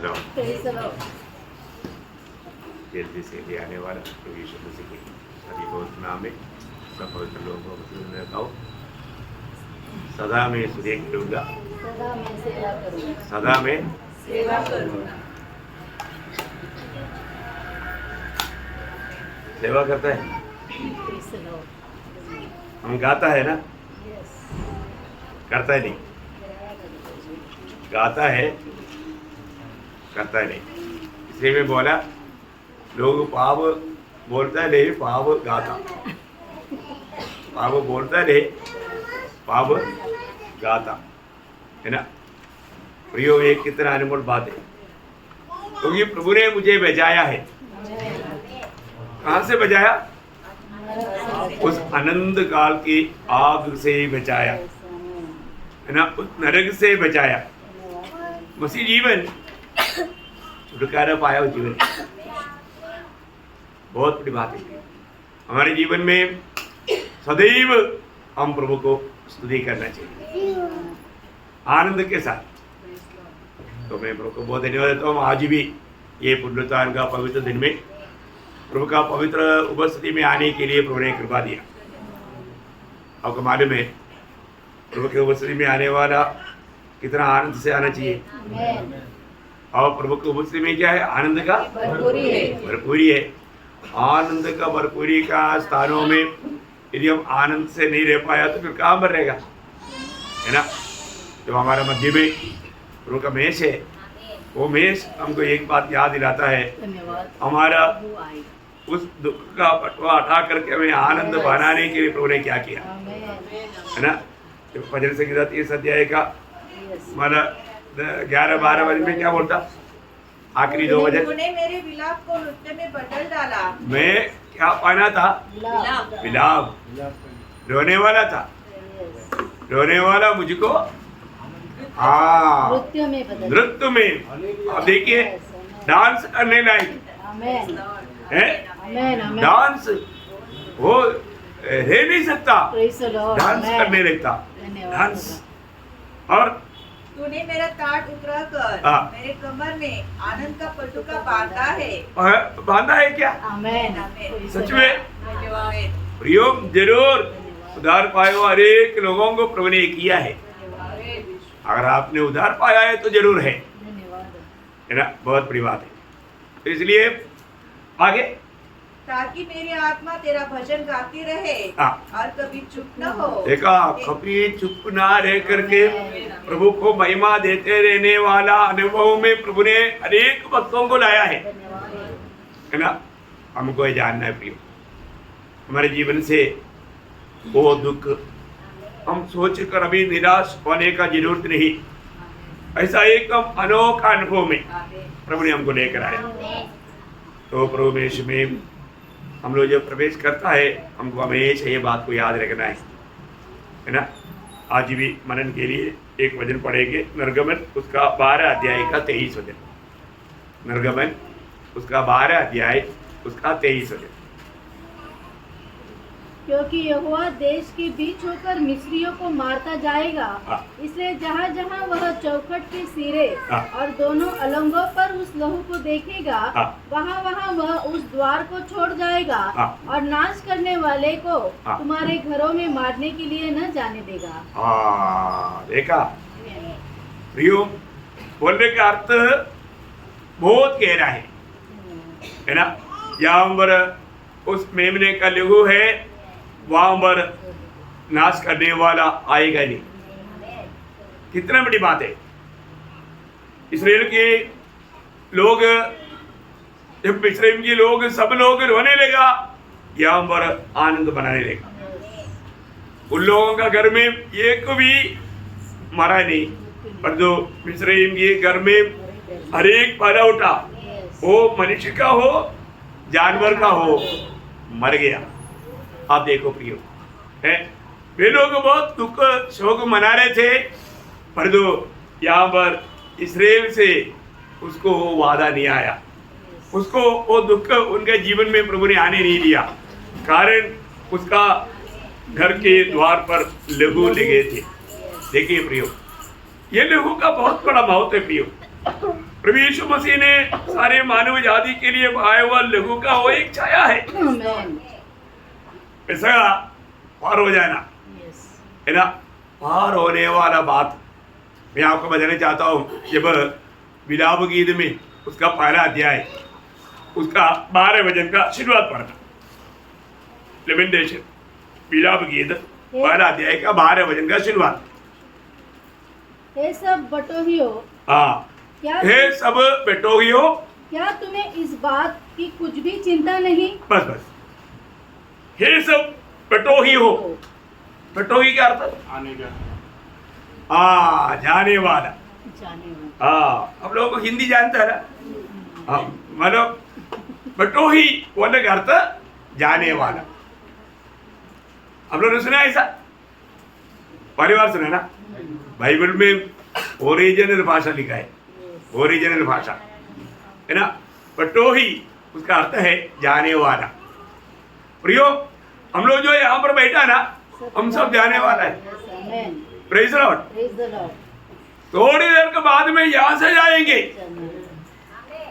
जल्दी से ले आने वाला प्रभु यीशु मसीह के सभी बहुत नाम में सब पवित्र लोगों को रहता हूँ। सदा मैं स्तुति करूँगा, सदा मैं सेवा करूँगा। सेवा करता है। हम गाता है ना, करता है नहीं, गाता है करता है नहीं। इसलिए मैं बोला लोग पाप बोलता है नहीं, पाप गाता, पाप बोलता है नहीं, पाप गाता है ना। प्रियो ये कितना अनमोल बात है, क्योंकि प्रभु ने मुझे बचाया है। कहाँ से बचाया? उस अनंत काल की आग से बचाया है ना, उस नरक से बचाया। मसीह जीवन छुटकारा पाया उस जीवन, बहुत बड़ी बात है। हमारे जीवन में सदैव हम प्रभु को स्तुति करना चाहिए आनंद के साथ। तो मैं प्रभु को बहुत धन्यवाद देता हूँ। आज भी ये पुण्योत्थान का पवित्र दिन में प्रभु का पवित्र उपस्थिति में आने के लिए प्रभु ने कृपा दिया। आपको मालूम है प्रभु के उपस्थिति में आने वाला कितना आनंद से आना चाहिए। और प्रभु की उपस्थिति में क्या है? आनंद का भरपूरी है। आनंद का भरपूरी का स्थानों में यदि हम आनंद से नहीं रह पाया तो फिर कहाँ पर रहेगा, है ना। जो हमारा मध्य में प्रभु का मेष है, वो मेष हमको एक बात याद दिलाता है, हमारा उस दुख का पटवा हटा करके हमें आनंद बनाने के लिए प्रभु ने क्या किया, है ना। जो भजन संहिता 30 अध्याय का हमारा 11-12 वचन में क्या बोलता? आखिरी 2 वचन, तूने मेरे विलाप को नृत्य में बदल डाला। मैं क्या पाना था? विलाप, रोने वाला था, रोने वाला मुझको हाँ नृत्य में। अब देखिए डांस करने लायक है, डांस वो रह नहीं सकता, डांस करने लगता, डांस। और तूने मेरा ताट उतरा कर मेरे कमर में आनंद का पटुका बांधा है। बांधा है क्या? सच में प्रियो जरूर उधार पाए हुए हरेक लोगों को प्रभु ने किया है। अगर आपने उधार पाया है तो जरूर है ना, बहुत बड़ी बात है। तो इसलिए आगे, ताकि मेरी आत्मा तेरा भजन गाती रहे और कभी चुप न हो। देखा, कभी चुप ना रह करके प्रभु को महिमा देते रहने वाला अनुभव में प्रभु ने अनेक भक्तों को लाया है ना। हमको ये जानना है प्रियो, हमारे जीवन से वो दुख हम सोच कर अभी निराश होने का जरूरत नहीं। ऐसा एक अनोखा अनुभव में प्रभु ने हमको लेकर आया। तो प्रभु में हम लोग जब प्रवेश करता है, हमको हमेशा ये बात को याद रखना है ना। आज भी मनन के लिए एक वचन पढ़ेंगे, निर्गमन उसका 12 अध्याय का 23 वचन। निर्गमन उसका 12 अध्याय उसका 23 वचन। क्योंकि यहोवा देश के बीच होकर मिस्रियों को मारता जाएगा, इसलिए जहाँ जहाँ वह चौखट के सिरे और दोनों अलंगों पर उस लहू को देखेगा, वहाँ वहाँ वह उस द्वार को छोड़ जाएगा और नाश करने वाले को तुम्हारे घरों में मारने के लिए न जाने देगा। देखा प्रियो, बोलने का अर्थ बहुत गहरा है ना। यहाँ पर उस मेमने का लहू है, वहां पर नाश करने वाला आएगा नहीं। कितना बड़ी बात है। इस्राएल के लोग, जब इस्राएल के लोग सब लोग रोने लगा, यहाँ पर आनंद बनाने लगा। उन लोगों का घर में एक भी मरा नहीं, पर जो इस्राएल के घर में हर एक पैदा उठा, वो मनुष्य का हो जानवर का हो, मर गया। आप देखो प्रियो, है वे लोग बहुत दुख शोक मना रहे थे, पर जो यहाँ पर इस्राएल से उसको वो वादा नहीं आया, उसको वो दुख उनके जीवन में प्रभु ने आने नहीं दिया। कारण उसका घर के द्वार पर लहू लगे थे। देखिए प्रियो, ये लहू का बहुत बड़ा महत्व है प्रियो। प्रभु यीशु मसीह ने सारे मानव जाति के लिए आया हुआ लघु का वो एक छाया है। Amen. ऐसा पार हो जाना Yes. है ना। पार होने वाला बात मैं आपको बताना चाहता हूँ। जब विलाप गीत में उसका पहला अध्याय उसका 12 वचन का शुरुआत पढ़ना, लेमेंटेशन विलाप गीत पहला अध्याय का 12 वचन का शुरुआत। हे सब बटोहियो, हाँ, क्या हे सब बेटोहियो, क्या तुम्हें इस बात की कुछ भी चिंता नहीं? बस बस, हे सब बेटोहियो। बेटोही क्या अर्थ? आने का। हाँ, जाने वाला। जाने वाला। हाँ, हम लोगों को हिंदी जानता है ना। हाँ, मतलब बटोही बोलने का अर्थ जाने वाला। हम लोगों ने सुना है ऐसा, पहली बार सुना है ना। बाइबल में ओरिजिनल भाषा लिखा है, ओरिजिनल भाषा है ना। बटोही उसका अर्थ है जाने वाला। प्रियो, हम लोग जो यहाँ पर बैठा ना, हम सब जाने वाला है। Amen. Praise the Lord. Praise the Lord. थोड़ी देर के बाद में यहाँ से जाएंगे,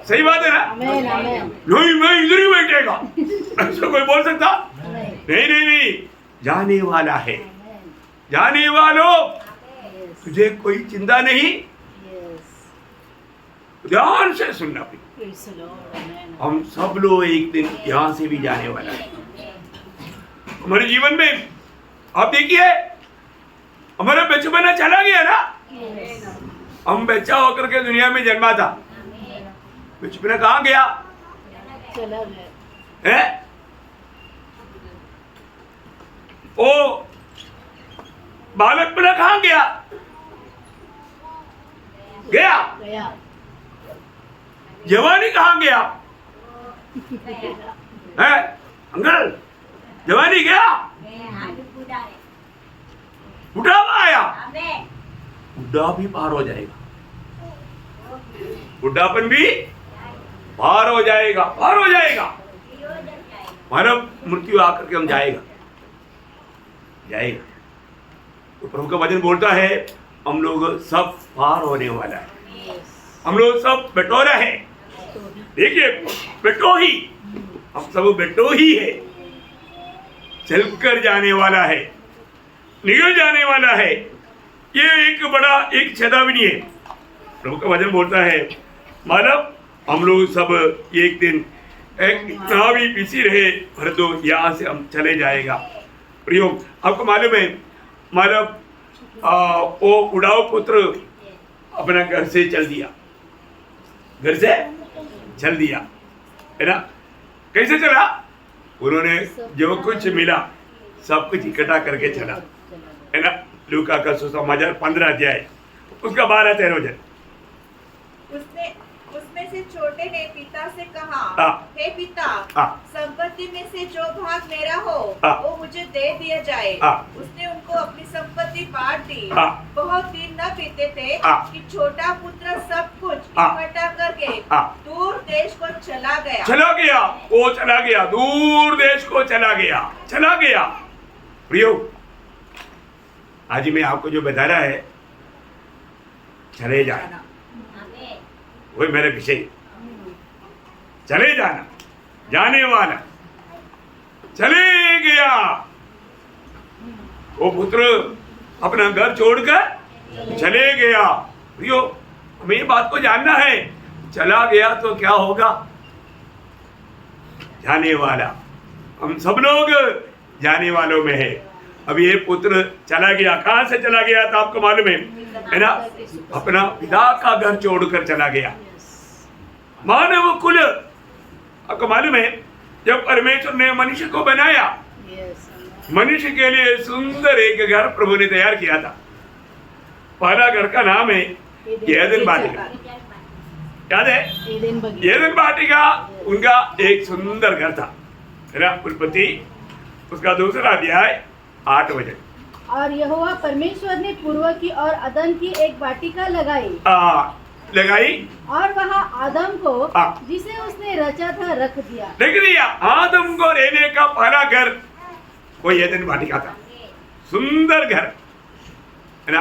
सही बात है ना। Amen. Amen. नहीं, मैं इधर ही बैठेगा, ऐसा कोई बोल सकता? नहीं. नहीं नहीं नहीं, जाने वाला है। Amen. जाने वालों, Yes. तुझे कोई चिंता नहीं। Yes. ध्यान से सुनना भी, Praise the Lord. Amen. हम सब लोग एक दिन यहाँ से भी जाने वाला है। हमारे जीवन में आप देखिए, हमारा बचपना चला गया ना। Yes. हम बच्चा होकर के दुनिया में जन्मा था, बचपना कहाँ गया चला गया. है? ओ बालकपना कहाँ गया? गया। गया. जवानी कहाँ गया है? अंकल, जवानी गया, बुढ़ापा आया, बुढ़ा भी पार हो जाएगा, बुढ़ापन भी पार हो जाएगा, पार हो जाएगा। मानव मृत्यु आकर के हम जाएगा, जाएगा। तो प्रभु का वचन बोलता है हम लोग सब पार होने वाला है। Yes. हम लोग सब बटोरा है। देखिए, बेटो ही, हम सब बेटो ही है। चलकर जाने वाला है, निकल जाने वाला है। ये एक बड़ा एक चेतावनी है। प्रभु का वचन बोलता है मानव, हम लोग सब एक दिन इतना भी बिजी रहे भर दो, यहाँ से हम चले जाएगा। प्रियो, आपको मालूम है मानव वो उड़ाऊ पुत्र अपना घर से चल दिया, घर से चल दिया, है ना। कैसे चला? उन्होंने जो कुछ मिला सब कुछ इकट्ठा करके चला, है ना। लूका का सुसमाचार 15 अध्याय उसका 12-13 वचन। उसमें से छोटे ने पिता से कहा, हाँ। हे पिता, हाँ। संपत्ति में से जो भाग मेरा हो हाँ। वो मुझे दे दिया जाए। हाँ। उसने उनको अपनी संपत्ति बांट दी। हाँ। बहुत दिन न बीते थे हाँ। कि छोटा पुत्र सब कुछ हाँ। इकट्ठा करके हाँ। दूर देश को चला गया। चला गया, वो चला गया, दूर देश को चला गया, चला गया। प्रियो, आज मैं आपको जो बता रहा है, चले जाना, वही मेरा विषय। चले जाना, जाने वाला चले गया। वो पुत्र अपना घर छोड़कर चले गया। प्रियो, हमें ये बात को जानना है, चला गया तो क्या होगा? जाने वाला, हम सब लोग जाने वालों में है। अब ये पुत्र चला गया, कहाँ से चला गया था आपको मालूम है ना? अपना पिता का घर छोड़कर चला गया। मानव कुल, आपको मालूम है जब परमेश्वर ने मनुष्य को बनाया, मनुष्य के लिए सुंदर एक घर प्रभु ने तैयार किया था। पहला घर का नाम है एदन वाटिका, याद है? एदन वाटिका उनका एक सुंदर घर था, है ना। उत्पत्ति उसका 2 अध्याय 8 वचन। और यहोवा परमेश्वर ने पूर्व की और अदन की एक वाटिका लगाई, लगाई और वहाँ आदम को हाँ। जिसे उसने रचा था रख दिया। देख दिया, आदम को रहने का पहला घर वो एदन वाटिका था। सुंदर घर, है ना।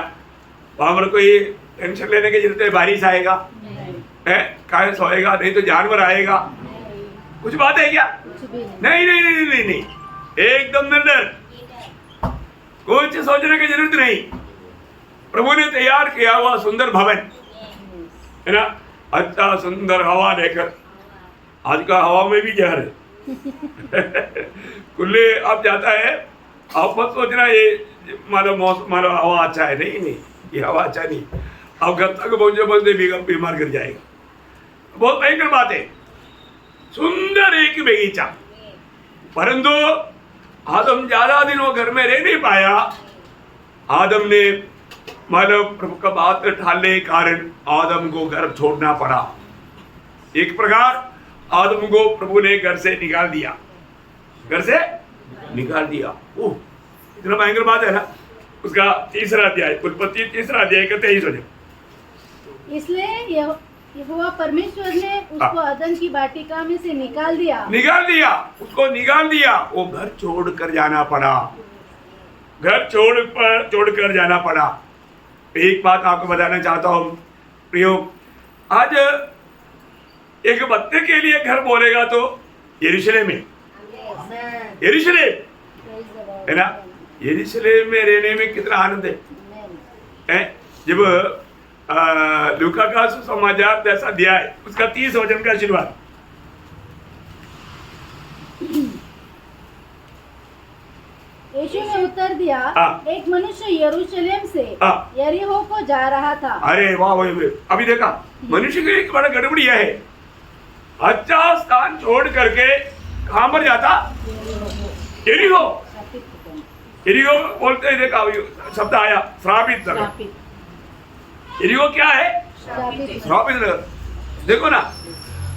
वहां पर कोई टेंशन लेने की जरूरत है, बारिश आएगा, काय सोएगा, नहीं तो जानवर आएगा, कुछ बात है क्या? कुछ भी नहीं नहीं नहीं नहीं नहीं, एकदम निर्णय, कुछ सोचने की जरूरत नहीं। प्रभु ने तैयार किया हुआ सुंदर भवन है ना, अच्छा सुंदर हवा लेकर। आज का हवा में भी जहर है खुले अब जाता है, आप मत सोचना ये मानो मौसम मानो हवा अच्छा है, नहीं नहीं, ये हवा अच्छा नहीं। अब घर तक पहुंचे पहुंचते बीमार गिर जाएगा, बहुत भयंकर बात है। सुंदर एक बगीचा, परंतु आदम ज्यादा दिन वो घर में रह नहीं पाया। आदम ने मानव प्रभु का बात ठालने के कारण आदम को घर छोड़ना पड़ा। एक प्रकार आदम को प्रभु ने घर से निकाल दिया, घर से निकाल दिया। ओह, इतना भयंकर बात है ना। उसका तीसरा अध्याय, उत्पत्ति तीसरा अध्याय का 23 वचन। इसलिए यहोवा परमेश्वर ने उसको अदन की वाटिका में से निकाल दिया, उसको निकाल दिया। वो घर छोड़कर जाना पड़ा, घर छोड़कर जाना पड़ा। एक बात आपको बताना चाहता हूँ प्रियो, आज एक बच्चे के लिए घर बोलेगा तो यरूशलेम है, यरूशलेम है ना। यरूशलेम में रहने में कितना आनंद है। जब लूका का सुसमाचार जैसा अध्याय उसका 30 वचन का शुरुआत। यीशु ने उत्तर दिया, एक मनुष्य यरूशलेम से यरीहो को जा रहा था। अरे वाह वाह, अभी देखा मनुष्य की एक बड़ा गड़बड़ी है। अच्छा स्थान छोड़ करके कहां पर जाता? यरीहो। यरीहो बोलते ही देखा शब्द आया, श्रापित नगर। यरीहो क्या है? श्रापित नगर। देखो ना,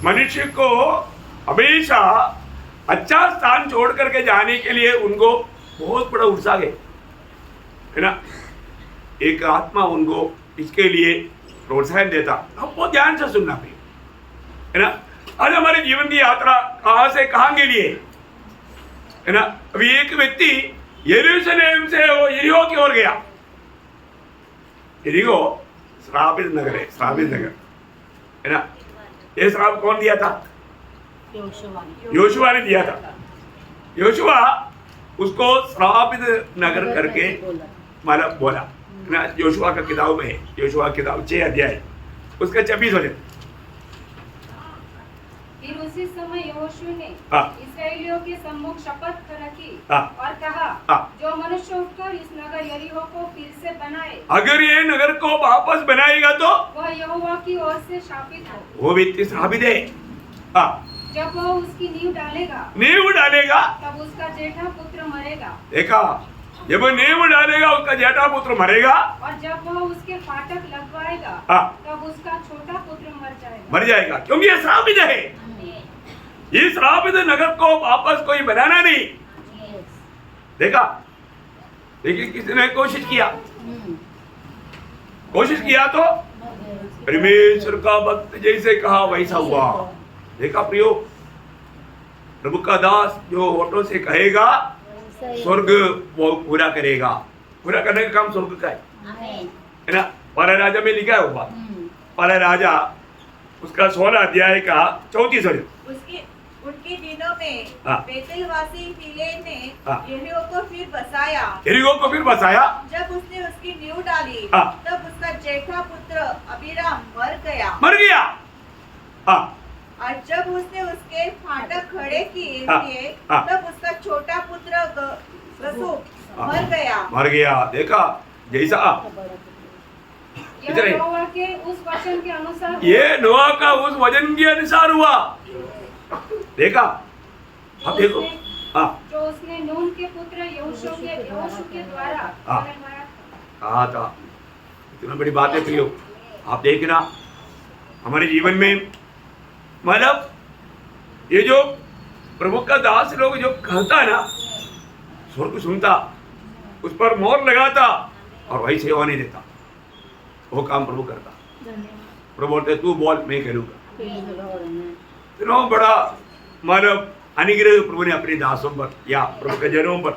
मनुष्य को हमेशा अच्छा स्थान छोड़ करके जाने के लिए उनको बहुत बड़ा उत्साह है ना। एक आत्मा उनको इसके लिए प्रोत्साहन देता। हम बहुत ध्यान से सुनना है ना। आज हमारे जीवन की यात्रा कहां से कहां के लिए है ना। अभी एक व्यक्ति यरूशलेम से वो यरीहो की ओर गया। यरीहो श्रापित नगर है, श्रापित नगर है ना। ये श्राप कौन दिया था? योशुआ ने दिया था। योशुआ उसको श्रापित नगर करके मतलब बोला ना। योशुआ का किताब में है, योशुआ किताब 6 अध्याय उसका 26 वचन। फिर उसी समय यहोशू ने इस्राएलियों के सम्मुख शपथ रखी और कहा, जो मनुष्य उठकर इस नगर यरीहो को फिर से बनाए, अगर ये नगर को वापस बनाएगा तो वह यहोवा की ओर से शापित हो। वो व्यक्ति शापित है। जब वह उसकी नींव डालेगा तब उसका जेठा पुत्र मरेगा। देखा, जब नींव डालेगा उसका जेठा पुत्र मरेगा, और जब वह उसके फाटक लगवाएगा तब उसका छोटा पुत्र मर जाएगा। क्योंकि ये श्रापित है। इस श्रापित नगर को वापस कोई बनाना नहीं। देखा, देखिए किसी ने कोशिश किया तो परमेश्वर का भक्त जैसे कहा वैसा हुआ। देखा प्रियो, प्रभु का दास जो होठों से कहेगा स्वर्ग वो पूरा करेगा। पूरा करने का काम स्वर्ग का है ना। पहला राजा में लिखा है वो बात। पहला राजा उसका 16 अध्याय का 34 वचन। उनके दिनों में बेतेलवासी हीले ने यरीहो को फिर बसाया। जब उसने उसकी नींव डाली तब उसका जेठा पुत्र अबीराम मर गया। और जब उसने उसके फाटक खड़े किए तब उसका छोटा पुत्र गसूब मर गया। देखा जैसा यह नोआ के उस वचन के अनुसार, ये नोआ का उस वचन के अनुसार हुआ। देखा, अब देखो जो उसने नून के पुत्र यहोशू के द्वारा कहा था। इतना बड़ी बात है प्रियो। आप देखना हमारे जीवन में मतलब ये जो प्रभु का दास लोग जो कहता है ना, स्वर्ग सुनता, उस पर मोहर लगाता और वही सेवा नहीं देता, वो काम प्रभु करता। प्रभु बोलते तू बोल मैं करूँगा। इतना बड़ा मानव अनुग्रह प्रभु ने अपने दासों पर या प्रभु के जनों पर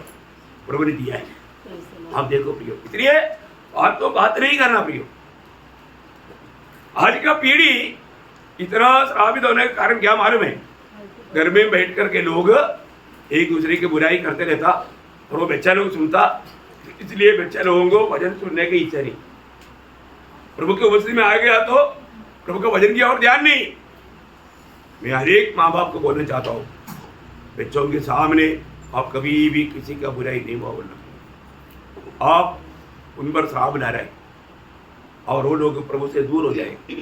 प्रभु ने दिया है। आप देखो प्रियो, इसलिए बात नहीं करना प्रियो। आज का पीढ़ी इतना श्रापित होने का कारण क्या मालूम है? घर में बैठ करके लोग एक दूसरे की बुराई करते रहता और वो बच्चा लोग सुनता, इसलिए बच्चा लोगों को भजन सुनने की इच्छा नहीं। प्रभु के उपस्थिति में आ गया तो प्रभु का भजन की और ध्यान नहीं। मैं हर एक माँ बाप को बोलना चाहता हूँ, बच्चों के सामने आप कभी भी किसी का बुराई नहीं बोलना। आप उन पर श्राप ला रहे और वो लोग प्रभु से दूर हो जाएंगे,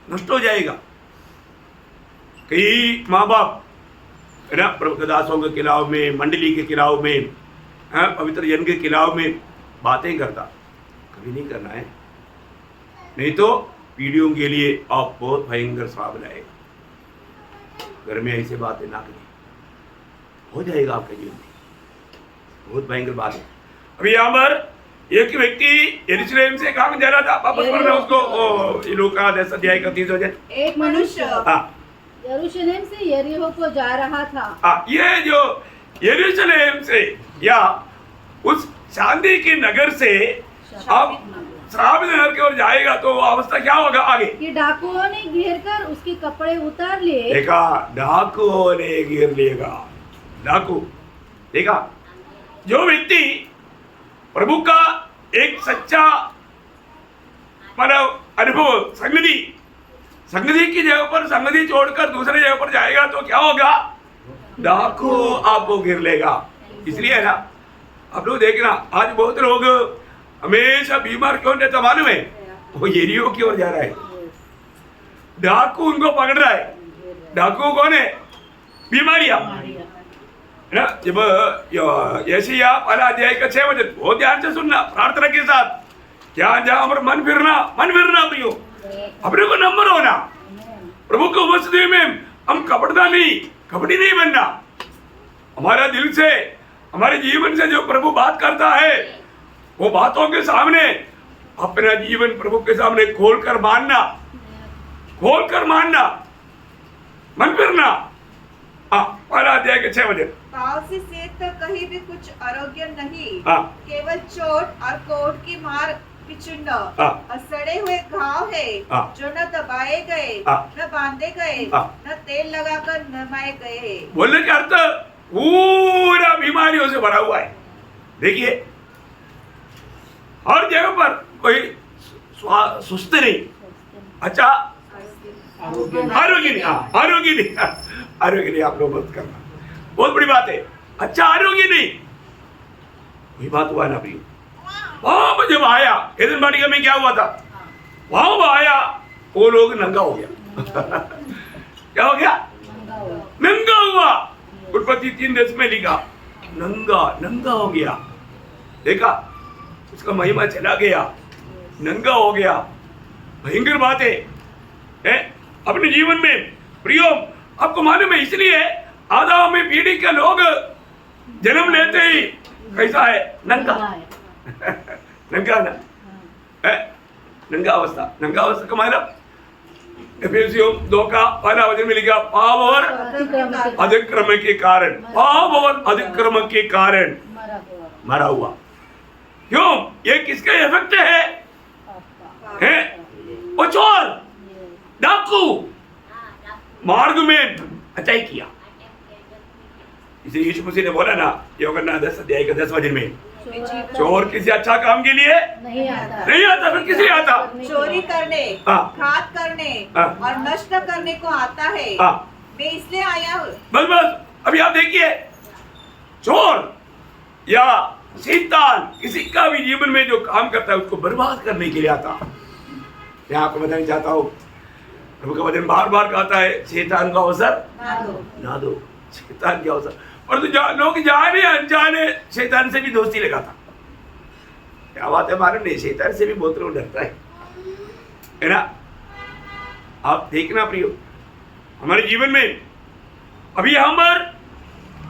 नष्ट हो जाएगा। कई माँ बाप है ना, प्रभु के दासों के खिलाफ में, मंडली के खिलाफ में, पवित्र जन के खिलाफ में बातें करता, कभी नहीं करना है, नहीं तो पीढ़ियों के लिए आप बहुत भयंकर श्राप लाएगा। घर में ऐसे बातें ना करें, हो जाएगा आपके जीवन में, बहुत भयंकर बात है। अभी यहाँ पर एक व्यक्ति यरूशलेम से कहाँ जा रहा था, वापस पढ़ना उसको, लूका 10 अध्याय का 30 वचन। एक मनुष्य हाँ, यरूशलेम से यरीहो को जा रहा था। ये जो यरूशलेम से या उस शांति के नगर से अब श्रापित नगर की ओर जाएगा तो अवस्था क्या होगा आगे? कि डाकुओं ने घेर कर उसके कपड़े उतार लिए। देखा, डाकुओं ने घेर लिएगा। डाकू देखा, जो व्यक्ति प्रभु का एक सच्चा मानव अनुभव, संगति की जगह पर संगति छोड़कर दूसरे जगह पर जाएगा तो क्या होगा? डाकू आपको घेर लेगा। इसलिए है ना, आप लोग देखना, आज बहुत लोग हमेशा बीमार क्यों रहता मालूम है? वो यरीहो की ओर जा रहा है, डाकू उनको पकड़ रहा है। डाकू कौन है? बीमारियां है ना। जब यशायाह 1 अध्याय का 6 वचन बहुत ध्यान से सुनना, प्रार्थना के साथ, क्या जहां पर मन फिरना प्रियो, अपने को नंबर होना, प्रभु को उपस्थिति में हम कपटी नहीं बनना। हमारा दिल से, हमारे जीवन से जो प्रभु बात करता है, वो बातों के सामने अपना जीवन प्रभु के सामने खोलकर मानना, मन फिरना। 1 अध्याय के 6 वचन। पाँव से सिर तक कहीं भी कुछ आरोग्य नहीं, हाँ। केवल चोट और कोढ़ की मार की चिन्ह और सड़े हुए घाव है, जो न दबाए गए, न बांधे गए, न तेल लगाकर नमाए गए। बोलने का अर्थ पूरा बीमारियों से भरा हुआ है। देखिए, हर जगह पर कोई सुस्त नहीं, अच्छा आरोग्य नहीं, आरोग्य नहीं। आप लोग मत करना, बहुत बड़ी बात है। अच्छा आरोग्य नहीं, वही बात हुआ ना प्रियो। वहां जब आया एदन वाटिका में, क्या हुआ था? वहां आया, वो लोग नंगा हो गया। क्या हो गया? नंगा हुआ। उत्पत्ति 3:10 में लिखा, नंगा हो गया। देखा, उसका महिमा चला गया, नंगा हो गया। भयंकर बात है अपने जीवन में प्रियो। आपको मालूम है, इसलिए आदाम में पीढ़ी के लोग जन्म लेते ही कैसा है? नंगा नंगा ना, नंगा अवस्था का मतलब एफेसियों 2 का 1 वचन में लिखा, पाप और अतिक्रम के कारण मरा हुआ। क्यों? ये किसका इफेक्ट है? वो चोर, डाकू, मार्ग में अच्छाई किया। इसलिए यीशु मसीह ने बोला ना, यूहन्ना 10 अध्याय का 10 वचन में, चोर किसी अच्छा काम के लिए नहीं आता, फिर किस लिए आता? चोरी करने, घात करने और नष्ट करने को आता है। मैं इसलिए आया हूँ। बस अभी आप देखिए, चोर या शैतान किसी का भी जीवन में जो काम करता है उसको बर्बाद करने के लिए आता। मैं आपको बताना चाहता हूँ, प्रभु का वचन बार बार कहता है, शैतान का अवसर ना दो। शैतान का अवसर, और तो लोग जाने अनजाने शैतान से भी दोस्ती लगाता। क्या बात है? मालूम नहीं, शैतान से भी बहुत लोग डरता है ना। आप देखना प्रियो, हमारे जीवन में अभी हम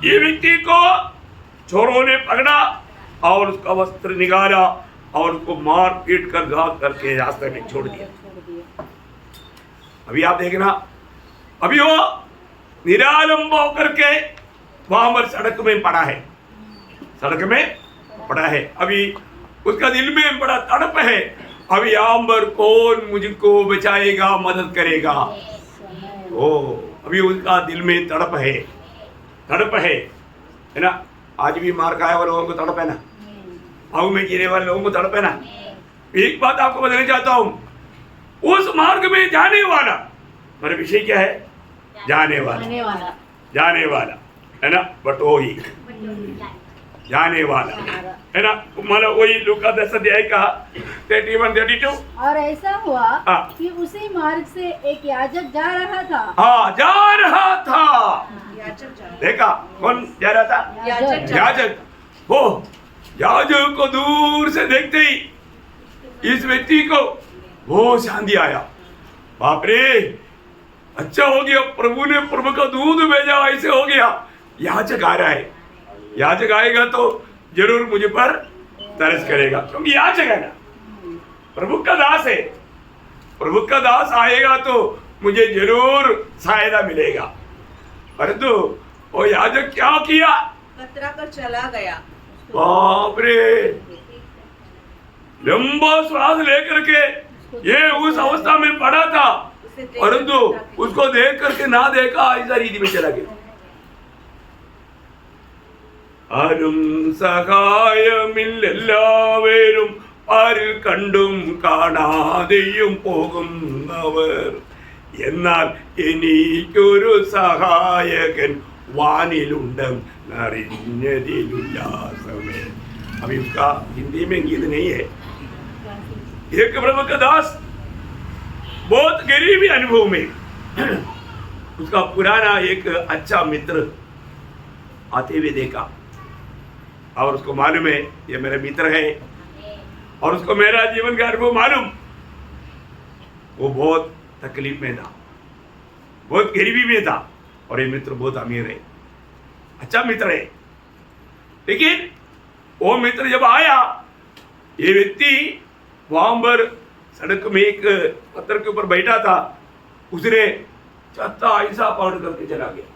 ये व्यक्ति को चोरों ने पकड़ा और उसका वस्त्र निकाला और उसको मार पीट कर घात करके रास्ते में छोड़ दिया। अभी आप देखना, अभी वो निरालंब होकर के वहां पर सड़क में पड़ा है। अभी उसका दिल में बड़ा तड़प है अब यहाँ पर कौन मुझको बचाएगा, मदद करेगा? ओ अभी उसका दिल में तड़प है ना। आज भी मार खाए वाले लोगों को तड़प है ना, भाव में गिरे वाले लोगों को तड़प है ना। एक बात आपको बताना चाहता हूं, उस मार्ग में जाने वाला, मेरा विषय क्या है? जाने वाला है ना, बटोही जाने वाला है ना। मतलब वही लूका 10 अध्याय का 31-32। और ऐसा हुआ हाँ। कि उसी मार्ग से एक याजक जा रहा था। हाँ, जा रहा था। देखा कौन जा रहा था? याजक। वो याजक को दूर से देखते ही इस व्यक्ति को वो शांति आया। बाप रे, अच्छा हो गया, प्रभु ने प्रभु का दूध भेजा, ऐसे हो गया। याजक आ रहा है, याजक आएगा तो जरूर मुझे पर तरस करेगा, क्योंकि याजक है ना, प्रभु का दास है। प्रभु का दास आएगा तो मुझे जरूर सहायता मिलेगा। परंतु वो याजक क्या किया? कतरा कर चला गया। बाप रे, लंबा श्वास लेकर के ये उस अवस्था में पड़ा था, परंतु उसको देख करके ना देखा, ऐसा रीति में चला गया। ആരും സഹായമില്ലെല്ലാവരും ആരിൽ കണ്ടും കാണാതെയും പോകുന്നവർ, എന്നാൽ എനിക്കൊരു സഹായകൻ वानिलुंडरिन्यदिलुल्लासमे। अभी उसका हिंदी में गीत नहीं है। एक प्रभु का दास बहुत गरीबी अनुभव में उसका पुराना एक अच्छा मित्र आते हुए देखा, और उसको मालूम है ये मेरा मित्र है, और उसको मेरा जीवन का अनुभव मालूम। वो बहुत तकलीफ में था, बहुत गरीबी में था, और ये मित्र बहुत अमीर है, अच्छा मित्र है। लेकिन वो मित्र जब आया, ये व्यक्ति वहां पर सड़क में एक पत्थर के ऊपर बैठा था, उसने छत्ता ऐसा पकड़ करके चला गया,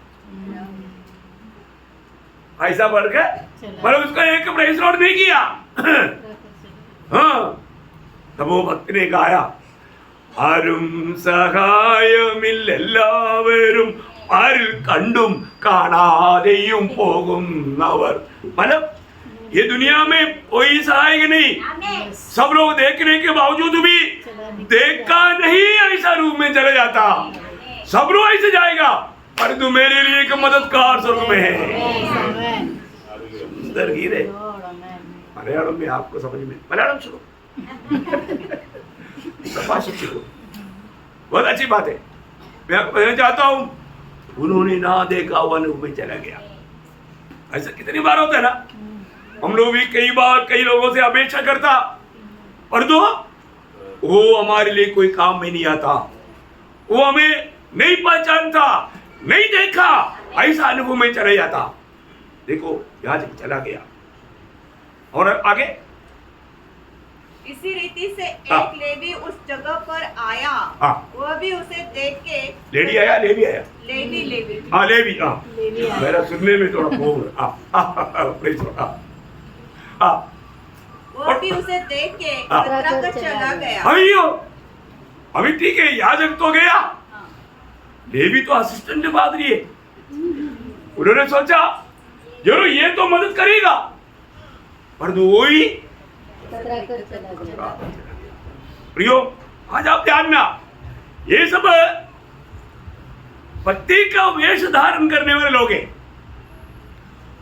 ऐसा पढ़ के, पर उसका एक प्राइस नोट नहीं किया। हाँ, तब वो भक्त ने गाया, ആരും സഹായമില്ലെല്ലാവരും ആരിൽ കണ്ടും കാണാതെയും പോകുന്നവർ। मतलब ये दुनिया में कोई सहायक नहीं, सब लोग देखने के बावजूद भी देखा नहीं ऐसा रूप में चला जाता। सब लोग ऐसे जाएगा, परंतु मेरे लिए एक मददगार स्वर्ग में है। सुंदर गीत है। मलयालम में आपको समझ में, मलयालम सुनो, बहुत अच्छी बात है। मैं आपको कहना चाहता हूं, उन्होंने ना देखा हुआ अनुभव में चला गया। ऐसा कितनी बार होता है ना, हम लोग भी कई बार कई लोगों से अपेक्षा करता, और तो वो हमारे लिए कोई काम में नहीं आता, वो हमें नहीं पहचानता, नहीं देखा, ऐसा अनुभव में चला जाता। देखो याजक चला गया, और आगे इसी रीति से एक लेवी उस जगह पर आया, वह भी उसे देख के लेवी आया। लेवी हाँ, लेवी। मेरा सुनने में थोड़ा वो भी उसे देख के कतरा कर चला गया। अभी ठीक है, याजक तो गया, लेवी तो असिस्टेंट पादरी है। उन्होंने सोचा जरूर ये तो मदद करेगा, पर वो ही प्रियो, आज आप जानना, ये सब भक्ति का वेश धारण करने वाले लोग हैं,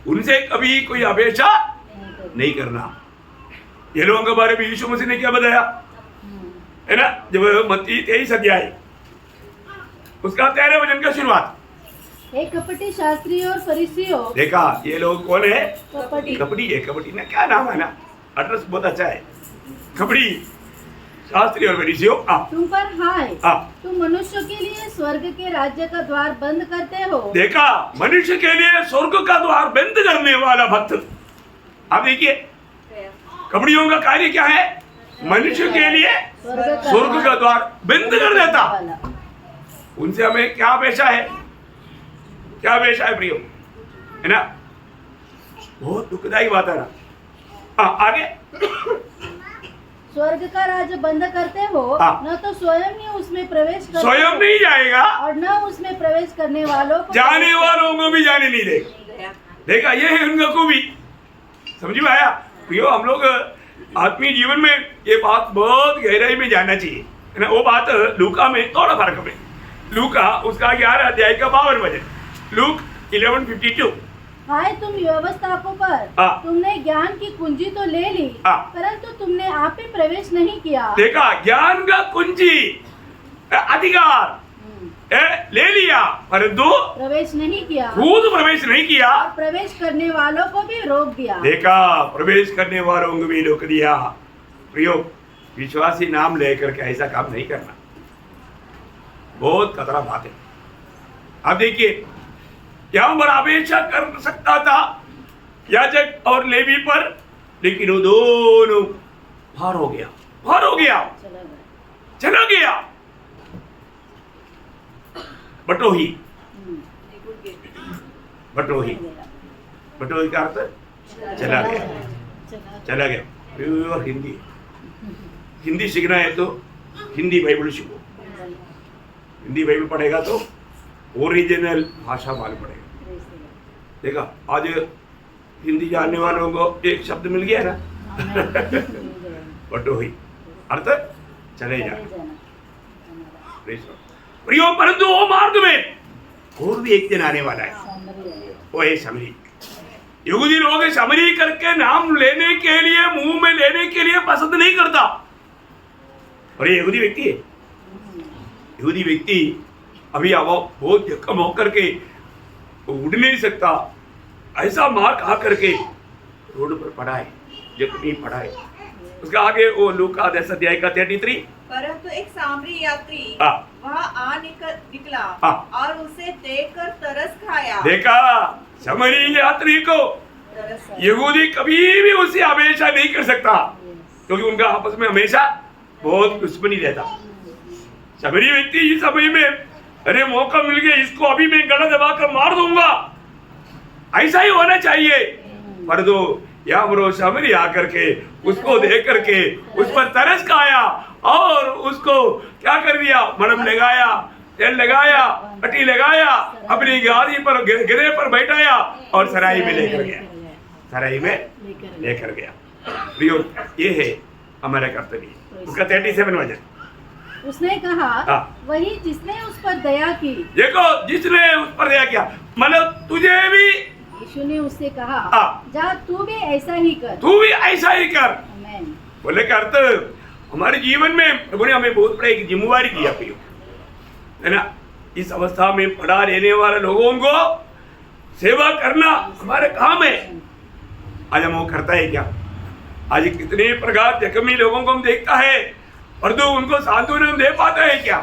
उनसे कभी कोई अपेक्षा नहीं करना। ये लोगों के बारे में यीशु मसीह ने क्या बताया है ना, जब मत्ती 23 अध्याय उसका 13 वचन का शुरुआत, हे कपटी शास्त्री और फरीसियों। देखा ये लोग कौन है? कपटी है। कपटी ना क्या नाम है ना, एड्रेस बहुत अच्छा है, कपटी शास्त्री और फरीसियों। तुम पर हाय, तुम मनुष्य के लिए स्वर्ग के राज्य का द्वार बंद करते हो। देखा, मनुष्य के लिए स्वर्ग का द्वार बंद करने वाला भक्त। आप देखिए कपड़ियों का कार्य क्या है, मनुष्य के लिए स्वर्ग का द्वार बंद कर देता। उनसे हमें क्या अपेक्षा है, क्या अपेक्षा है प्रियो, है ना? बहुत दुखदायी बात है ना। आगे स्वर्ग का राज बंद करते हो, न तो स्वयं ही उसमें प्रवेश कर स्वयं नहीं जाएगा और न उसमें प्रवेश करने वालों को जाने वालों को भी जाने नहीं देगा। देखा, ये है उनका खूबी। समझ में आया? प्रियो, हम लोग आत्मीय जीवन में ये बात बहुत गहराई में जानना चाहिए, है ना। वो बात लूका में थोड़ा फर्क में, लूका उसका 11 अध्याय का 52 वचन, लूक 11:52। हाय तुम व्यवस्थापकों पर, तुमने ज्ञान की कुंजी तो ले ली, परंतु तुमने आप ही प्रवेश नहीं किया। देखा, ज्ञान का कुंजी अधिकार ले लिया, परंतु प्रवेश नहीं किया, खुद प्रवेश नहीं किया, और प्रवेश करने वालों को भी रोक दिया। देखा, प्रवेश करने वालों को भी रोक दिया। प्रियो, विश्वासी नाम लेकर के ऐसा काम नहीं करना, बहुत खतरा बात है। अब देखिए, यहाँ पर अपेक्षा कर सकता था याजक और लेवी पर, लेकिन वो दोनों पार हो गया, पार हो गया, चला गया। बटोही, बटोही, बटोही का अर्थ चला गया, चला गया। प्योर हिंदी, हिंदी सीखना है तो हिंदी बाइबल सीखो, हिंदी बाइबल पढ़ेगा तो ओरिजिनल भाषा मालूम पड़ेगा। देखा, आज हिंदी जानने वालों को एक शब्द मिल गया ना, बटोही, अर्थ चले जाना। प्रियो, परंतु वो मार्ग में और भी एक दिन आने वाला है, वो है समरी। यहूदी लोग समरी करके नाम लेने के लिए, मुंह में लेने के लिए पसंद नहीं करता। और ये यहूदी व्यक्ति है, यहूदी व्यक्ति अभी बहुत जख्म होकर के उड़ नहीं सकता, ऐसा मार खा करके रोड पर पड़ा है, जख्मी पड़ा है। उसका आगे वो लूका 10 अध्याय का 33। परंतु एक सामरी यात्री वहाँ आ निकला और उसे देखकर तरस खाया। देखा, सामरी यात्री को यहूदी कभी भी उससे हमेशा नहीं कर सकता, क्योंकि उनका आपस में हमेशा बहुत दुश्मनी रहता। सामरी व्यक्ति इस समय में, अरे मौका मिल गया, इसको अभी मैं गला दबाकर मार दूंगा, ऐसा ही होना चाहिए। पर दो यहाँ सामरी आकर के उसको देख करके उस पर तरस खाया और उसको क्या कर दिया, मरहम लगाया, तेल लगाया, पट्टी लगाया, अपनी गाड़ी पर गधे पर बैठाया और सराय में लेकर गया, सराय में लेकर गया। प्रियो, ये है हमारा कर्तव्य। उसका 37 वचन, उसने कहा, वही जिसने उस पर दया की। देखो, जिसने उस पर दया किया, मतलब तुझे भी। यीशु ने उससे कहा, जा तू भी ऐसा ही कर, तू भी ऐसा ही कर। बोले का अर्थ, हमारे जीवन में प्रभु ने हमें बहुत बड़ा एक जिम्मेवारी दिया, है ना। इस अवस्था में पढ़ा लेने वाले लोगों को सेवा करना हमारे काम है। आज हम वो करता है क्या? आज कितने प्रकार जख्मी लोगों को हम देखता है, और तो उनको सांत्वना दे पाता है क्या?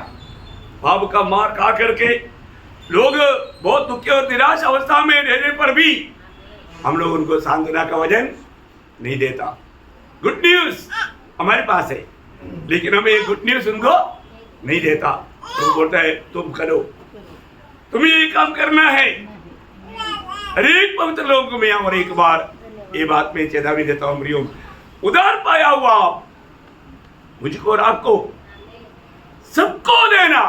पाप का मार खा करके लोग बहुत दुखी और निराश अवस्था में रहने पर भी हम लोग उनको सांत्वना का वचन नहीं देता। गुड न्यूज हमारे पास है, लेकिन हमें ये गुड न्यूज उनको नहीं देता। तो बोलता है तुम करो, तुम्हें ये काम करना है। हर एक पवित्र लोगों को मैं और एक बार ये बात में चेतावनी देता हूँ, प्रियो, उधार पाया हुआ आप मुझको और आपको सबको देना।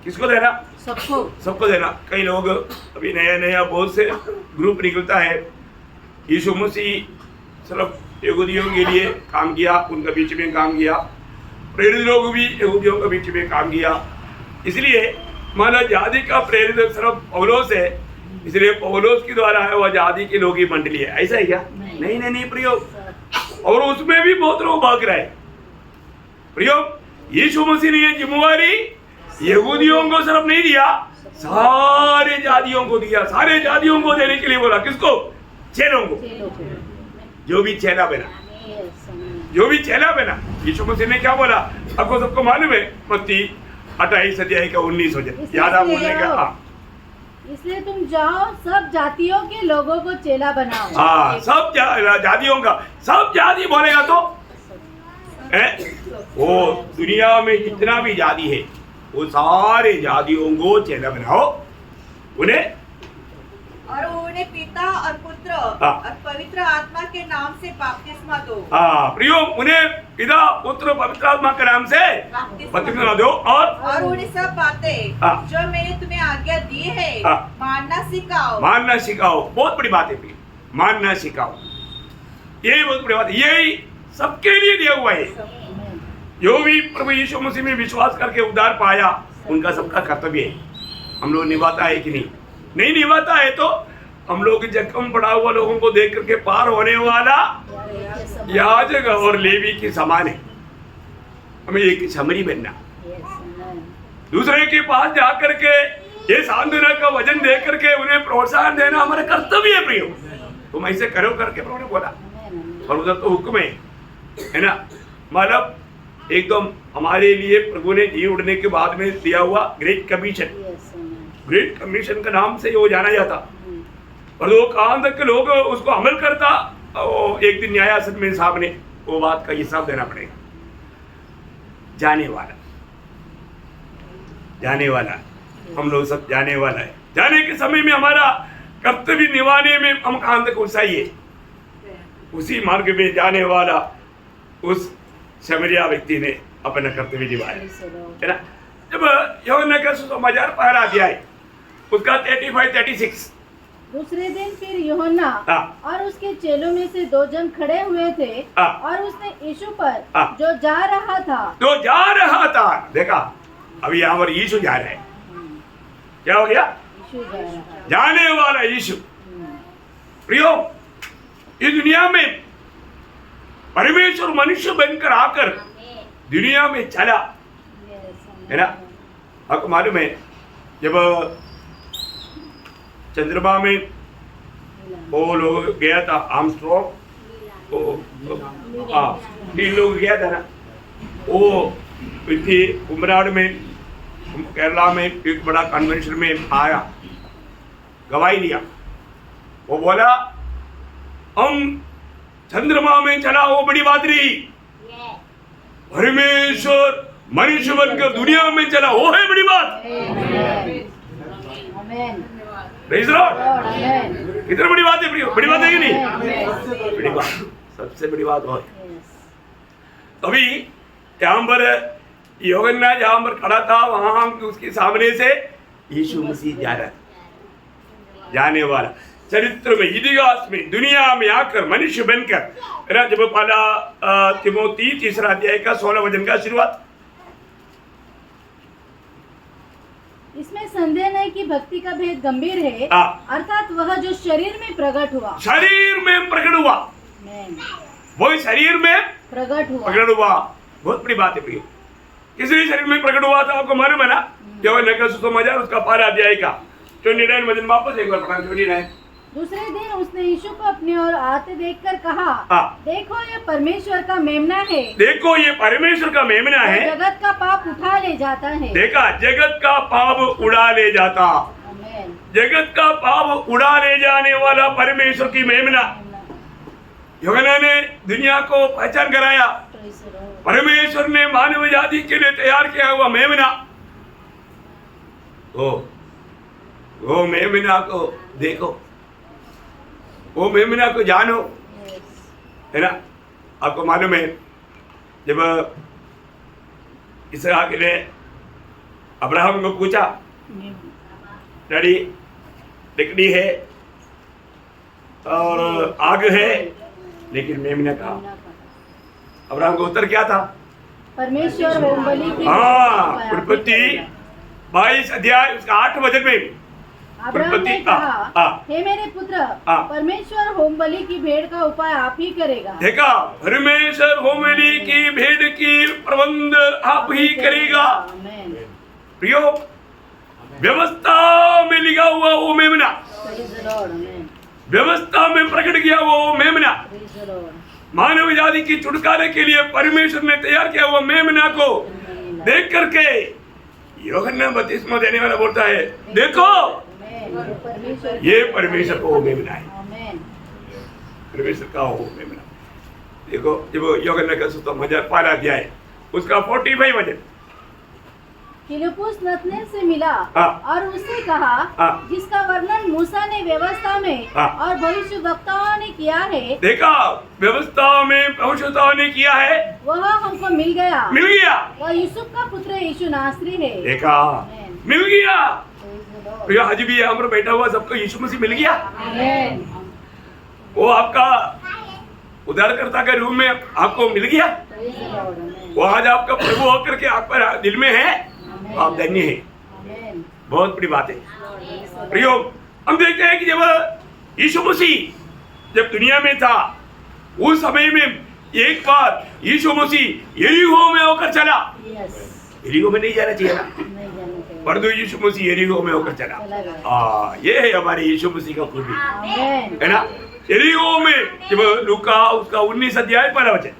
किसको देना? सबको, सबको देना। कई लोग अभी नया नया बहुत से ग्रुप निकलता है, यीशु मसीह सिर्फ यहूदियों के लिए काम किया, उनके बीच में काम किया, प्रेरित लोग भी यहूदियों के बीच में काम किया। इसलिए माना जाति का प्रेरित सिर्फ पौलोस है, इसलिए पौलोस के द्वारा है वह जाति के लोग ही मंडली है। ऐसा है क्या? नहीं नहीं नहीं प्रियो, और उसमें भी बहुत लोग भाग रहे हैं। प्रियो, यीशु मसीह ने ये जिम्मेवारी यहूदियों को सिर्फ नहीं दिया, सारे जातियों को दिया, सारे जातियों को देने के लिए बोला। किसको? चेलों को, जो भी चेला बना, जो भी चेला बना। यीशु मसीह ने क्या बोला आपको सबको मालूम है? मत्ती 28 अध्याय का 19 वचन याद आप बोलने का। इसलिए तुम जाओ, सब जातियों के लोगों को चेला बनाओ। हाँ, सब जातियों का, सब जाति बोलेगा तो वो दुनिया में जितना भी जाति है वो सारे जातियों को चेला बनाओ, उन्हें और उन्हें पिता और पुत्र हाँ। और पवित्र आत्मा के नाम से बपतिस्मा दो। प्रियो उन्हें पिता पुत्र पवित्र आत्मा के नाम से बपतिस्मा दो और उन्हें सब बातें हाँ। जो मैंने तुम्हें आज्ञा दी है हाँ। मानना सिखाओ। मानना सिखाओ। बहुत बड़ी बात है प्रियो, मानना सिखाओ, यही बहुत बड़ी बात है। यही सबके लिए दिया हुआ है। जो भी प्रभु यीशु मसीह में विश्वास करके उद्धार पाया उनका सबका कर्तव्य है। हम लोग निभाता है कि नहीं निभाता है तो हम लोग जख्म पड़ा हुआ लोगों को देख करके पार होने वाला याजक और लेवी के समान है। हमें एक समरी बनना, दूसरे के पास जाकर के ये सांत्वना का वजन दे करके उन्हें प्रोत्साहन देना हमारा कर्तव्य है। प्रियो तुम ऐसे करो करके प्रभु ने बोला, और उधर तो हुक्म है ना। मतलब एकदम हमारे लिए प्रभु ने जी उड़ने के बाद में दिया हुआ ग्रेट कमीशन, ग्रेट कमीशन का नाम से वो जाना जाता। और वो कहाँ तक के लोग उसको अमल करता, वो एक दिन न्यायासन में साहब ने वो बात का हिसाब देना पड़ेगा। जाने वाला हम लोग सब जाने वाला है। जाने के समय में हमारा कर्तव्य निभाने में हम कहाँ तक उसाइए, उसी मार्ग में जाने वाला उस समरिया व्यक्ति ने अपना कर्तव्य निभाया है ना। जब यूहन्ना का सुसमाचार पहला अध्याय उसका 35-36। दूसरे दिन फिर यूहन्ना और उसके चेलों में से 2 जन खड़े हुए थे और उसने यीशु पर जो जा रहा था देखा। अभी यहाँ पर यीशु जा रहे हैं, क्या हो गया? जाने वाला यीशु। प्रियो इस दुनिया में परमेश्वर मनुष्य बनकर आकर दुनिया में चला है ना। आपको मालूम है जब चंद्रमा में वो लोग गया था आर्मस्ट्रॉन्ग, 3 लोग गया था ना। वो इनकी कुमराड़ में केरला में एक बड़ा कन्वेंशन में आया, गवाही दिया। वो बोला हम चंद्रमा में चला, वो बड़ी बात रही। परमेश्वर मनुष्य बनकर दुनिया में चला, वो है बड़ी बात। Praise the Lord. कितनी बड़ी बात है प्रियो, बड़ी बात है कि नहीं? बड़ी बात, सबसे बड़ी बात वो है। अभी यहाँ पर यूहन्ना जहाँ पर खड़ा था वहां उसके सामने से यीशु मसीह जा रहा था, जाने वाला चरित्र में इतिहास में दुनिया में आकर मनुष्य बनकर। जब पहला तिमोथी 3 अध्याय का 16 वचन का शुरुआत। इसमें संदेह नहीं कि भक्ति का भेद गंभीर है, अर्थात वह जो शरीर में प्रकट हुआ, वो शरीर में प्रकट हुआ। बहुत बड़ी बात है प्रिय। किसी शरीर में प्रकट हुआ था आपको मालूम है ना। यूहन्ना का सुसमाचार उसका 12 अध्याय का 29 वचन वापस एक बार पढ़ना। 29। दूसरे दिन उसने यीशु को अपनी ओर आते देखकर कहा, देखो ये परमेश्वर का मेमना है। देखो ये परमेश्वर का मेमना है, जगत का पाप उठा ले जाता है। देखा, जगत का पाप उड़ा ले जाता। जगत का पाप उड़ा ले जाने वाला परमेश्वर की मेमना। यूहन्ना ने दुनिया को पहचान कराया। परमेश्वर ने मानव जाति के लिए तैयार किया हुआ मेमना। वो मेमना को देखो, वो मेमना को जानो, है ना। आपको मालूम है जब इसहाक ने अब्राहम को पूछा, डैडी लकड़ी है और आग है लेकिन मेमना कहा। अब्राहम का उत्तर क्या था? परमेश्वर होमबलि की। उत्पत्ति 22 अध्याय उसका 8 वचन में अब्राहम ने कहा, हे मेरे पुत्र, परमेश्वर होमबलि की भेड़ का उपाय आप ही करेगा। देखा, परमेश्वर होमबलि की भेड़ की प्रबंध आप ही करेगा। प्रियो व्यवस्था में लिखा हुआ वो मेमना, व्यवस्था में प्रकट किया वो मेमना, मानव जाति की छुटकारे के लिए परमेश्वर ने तैयार किया हुआ मेमना को देख करके यूहन्ना बपतिस्मा देने वाला बोलता है, देखो ये परमेश्वर का वो मेमना है, परमेश्वर का वो मेमना। देखो जब यूहन्ना का सुसमाचार 12 अध्याय उसका 45 वचन, फिलिप्पुस नतनेल से मिला हाँ। और उससे कहा, हाँ। जिसका वर्णन मूसा ने व्यवस्था में हाँ। और भविष्यवक्ताओं ने किया है, देखा, व्यवस्था में भविष्यवक्ताओं ने किया है, वह हमको मिल गया। मिल गया। वह यूसुफ का पुत्र यीशु नासरी है। देखा, मिल गया। तो आज भी यहाँ पर बैठा हुआ सबको यीशु मसीह मिल गया। आमीन। वो आपका उद्धारकर्ता के रूप में आपको मिल गया। वो आज आपका प्रभु होकर के आपका दिल में है, आप धन्य हैं। आमीन। बहुत बड़ी बात है। प्रियो, हम देखते हैं कि जब यीशु मसीह जब दुनिया में था, उस समय में एक बार यीशु मसीह यरीहो में होकर चला। यरीहो में नहीं जाना चाहिए ना, परंतु यीशु मसीह यरीहो में होकर चला। ये है हमारे यीशु मसीह का खूबी, है ना। यरीहो में जब लूका उसका 19 अध्याय 15 वचन,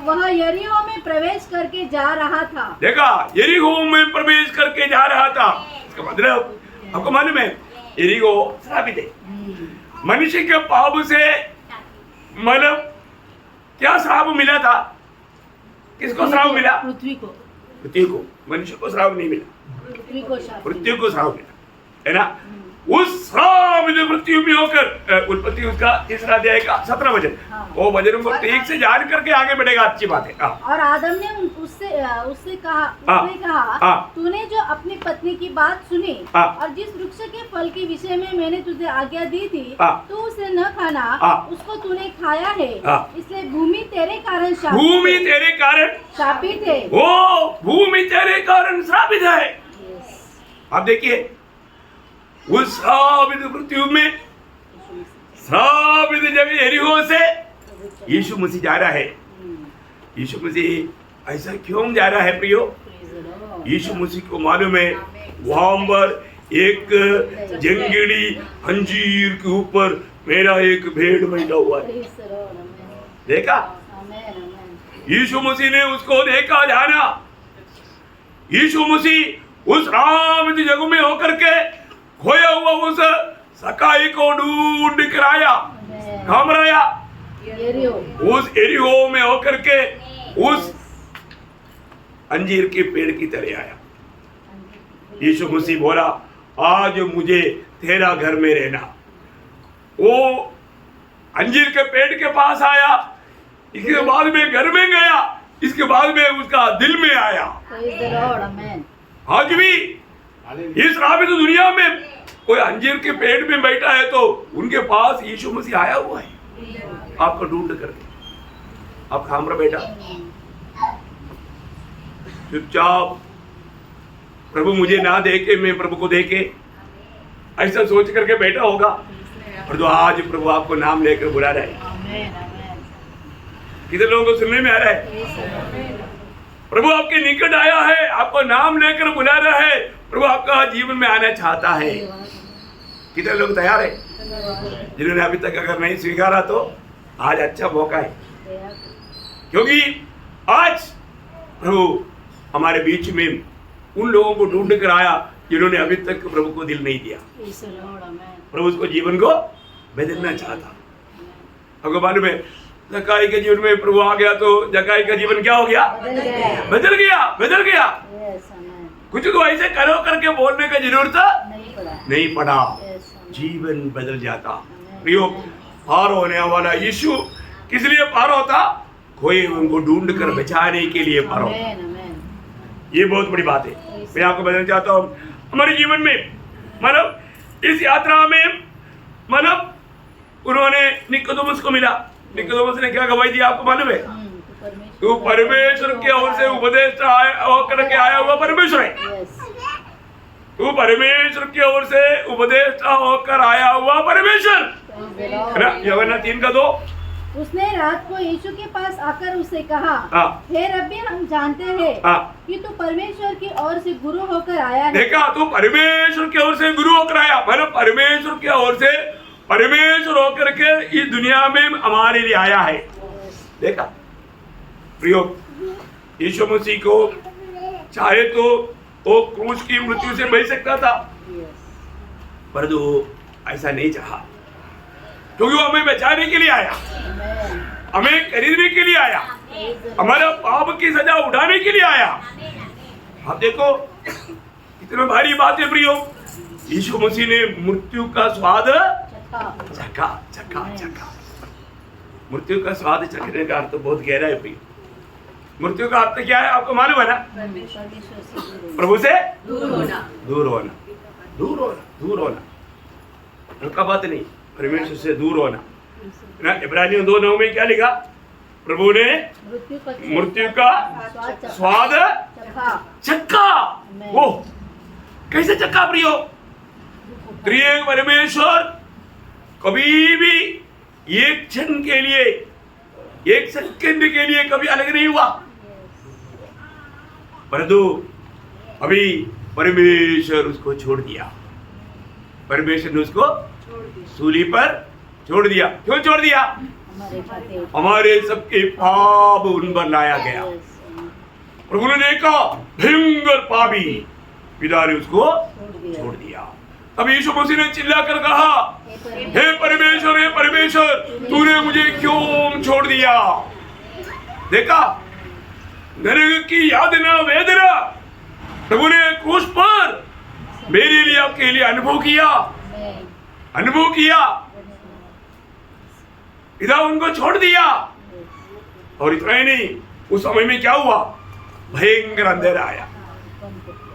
वह यरीहो में प्रवेश करके जा रहा था। देखा, यरीहो में प्रवेश करके जा रहा था। इसका मतलब आपको मालूम है, यरीहो श्रापित है। मनुष्य के पाप से मतलब क्या श्राप मिला था? किसको श्राप मिला? पृथ्वी को। पृथ्वी को। मनुष्य को श्राप नहीं मिला, पृथ्वी को शाप। पृथ्वी को श्राप मिला, है ना। उस श्राप जो पृथ्वी में होकर उत्पत्ति उसका तीसरा अध्याय का 17 वचन, वो वचन को ठीक से जान करके आगे बढ़ेगा, अच्छी बात है। और आदम ने उससे कहा, तूने जो अपनी पत्नी की बात सुनी और जिस वृक्ष के फल के विषय में मैंने तुझे आज्ञा दी थी, तू उसे न खाना, उसको तूने खाया है, इसलिए भूमि तेरे कारण शापित है। वो भूमि तेरे कारण श्रापित है। आप देखिए, उस श्रापित पृथ्वी में श्रापित जब यरीहो से यीशु मसीह जा रहा है। यीशु मसीह ऐसा क्यों जा रहा है प्रियो? यीशु मसीह को मालूम है, वहां पर एक जंगली अंजीर के ऊपर मेरा एक भेड़ बैठा हुआ है। देखा, यीशु मसीह ने उसको देखा, जाना। यीशु मसीह उस श्रापित जगह में होकर के खोया हुआ उस सकाई को ढूंढ कर आया। कहाँ पर आया? उस यरीहो में होकर के उस अंजीर के पेड़ की तरह आया। यीशु मसीह बोला, आज मुझे तेरा घर में रहना। वो अंजीर के पेड़ के पास आया, इसके बाद में घर में गया, इसके बाद में उसका दिल में आया। आज भी इस श्रापित दुनिया में कोई अंजीर के पेड़ में बैठा है तो उनके पास यीशु मसीह आया हुआ है, आपको ढूंढ करके। आप खाम रहा बेटा, चुपचाप, प्रभु मुझे ना देखे, मैं प्रभु को देखे, ऐसा सोच करके बैठा होगा। और तो आज प्रभु आपको नाम लेकर बुला रहा है। कितने लोगों को सुनने में आ रहा है? प्रभु आपके निकट आया है, आपको नाम लेकर बुला रहा है। प्रभु आपका जीवन में आना चाहता है। कितने लोग तैयार है? जिन्होंने अभी तक अगर नहीं स्वीकारा तो आज अच्छा मौका है, क्योंकि आज प्रभु हमारे बीच में उन लोगों को ढूंढ कर आया जिन्होंने अभी तक प्रभु को दिल नहीं दिया। प्रभु उसको जीवन को बदलना चाहता। आपको मालूम है, जक्कई के जीवन में प्रभु आ गया तो जक्कई का जीवन क्या हो गया? बदल गया। कुछ तो ऐसे करो करके बोलने का जरूरत नहीं पड़ा, जीवन बदल जाता। प्रियो, पार होने वाला यीशु किस लिए पार होता? खोए उनको ढूंढ कर बचाने के लिए पार होता। ये बहुत बड़ी बात है। मैं आपको बताना चाहता हूँ, हमारे जीवन में मतलब इस यात्रा में मतलब उन्होंने निकोदेमुस को मिला। निकोदेमुस ने क्या गवाही दी आपको मालूम है? तू परमेश्वर की ओर से उपदेश होकर के आया हुआ परमेश्वर है। तू परमेश्वर की ओर से उपदेश होकर आया हुआ परमेश्वर। यूहन्ना 3:2। उसने रात को यीशु के पास आकर उससे कहा, हे रब्बी, हम जानते हैं कि तू परमेश्वर की ओर से गुरु होकर आया है। देखा, तू परमेश्वर की ओर से गुरु होकर आया, मतलब परमेश्वर की ओर से परमेश्वर होकर के इस दुनिया में हमारे लिए आया है। देखा प्रियो, यीशु मसीह को चाहे तो वो क्रूस की मृत्यु से बच सकता था, परंतु ऐसा नहीं चाहा, क्योंकि वो हमें बचाने के लिए आया, हमें खरीदने के लिए आया, हमारा पाप की सजा उठाने के लिए आया। आप देखो, इतना भारी बात है प्रियो। यीशु मसीह ने मृत्यु का स्वाद चखा चखा चखा। मृत्यु का स्वाद चखने का अर्थ बहुत गहरा है प्रियो। मृत्यु का अर्थ क्या है आपको मालूम है ना? प्रभु से दूर होना, दूर होना, दूर होना, दूर होना। हल्का बात नहीं, परमेश्वर से दूर होना ना। इब्रानियों 2:9 में क्या लिखा? प्रभु ने मृत्यु का स्वाद चखा। वो कैसे चखा प्रियो? त्रिएक परमेश्वर कभी भी एक क्षण के लिए, एक सेकंड के लिए कभी अलग नहीं हुआ, परंतु अभी परमेश्वर उसको छोड़ दिया। परमेश्वर ने उसको सूली पर छोड़ दिया। क्यों छोड़ दिया? हमारे सबके पाप उन पर लाया गया। प्रभु ने देखा भयंकर पापी, पिता ने उसको छोड़ दिया। अब यीशु मसीह ने चिल्ला कर कहा, हे परमेश्वर, हे परमेश्वर, तूने मुझे क्यों छोड़ दिया? देखा नरक की यातना वेदना प्रभु ने क्रूस पर मेरे लिए, आपके लिए अनुभव किया, अनुभव किया। इधर उनको छोड़ दिया। और इतना ही नहीं, उस समय में क्या हुआ? भयंकर अंधेरा आया।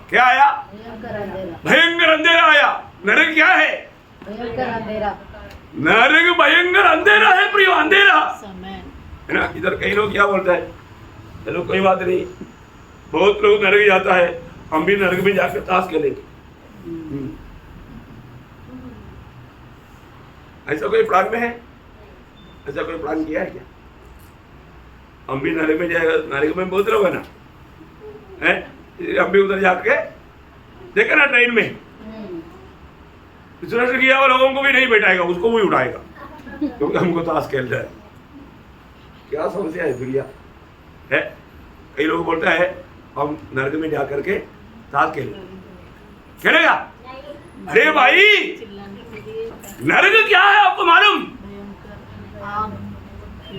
क्या आया? भयंकर अंधेरा आया। नरक क्या है? भयंकर अंधेरा। नरक भयंकर अंधेरा है प्रियो, अंधेरा है ना। इधर कई लोग क्या बोलते हैं, चलो कोई बात नहीं, बहुत लोग नरक जाता है, हम भी नरक में जाकर ताश खेलेंगे। ऐसा कोई प्लान में है? ऐसा कोई प्लान किया है क्या? हम भी नरक में जाएगा, नरक में बहुत लोग है ना, है? हम भी उधर जाके देखा ना ट्रेन में, विश्वास किया हुआ लोगों को भी नहीं बैठाएगा, उसको भी उठाएगा, क्योंकि हमको ताश खेल जाए। क्या समस्या है दुनिया है? कई लोग बोलता है हम नरक में जाकर के ताश खेलेगा। अरे भाई, नरक क्या है आपको मालूम?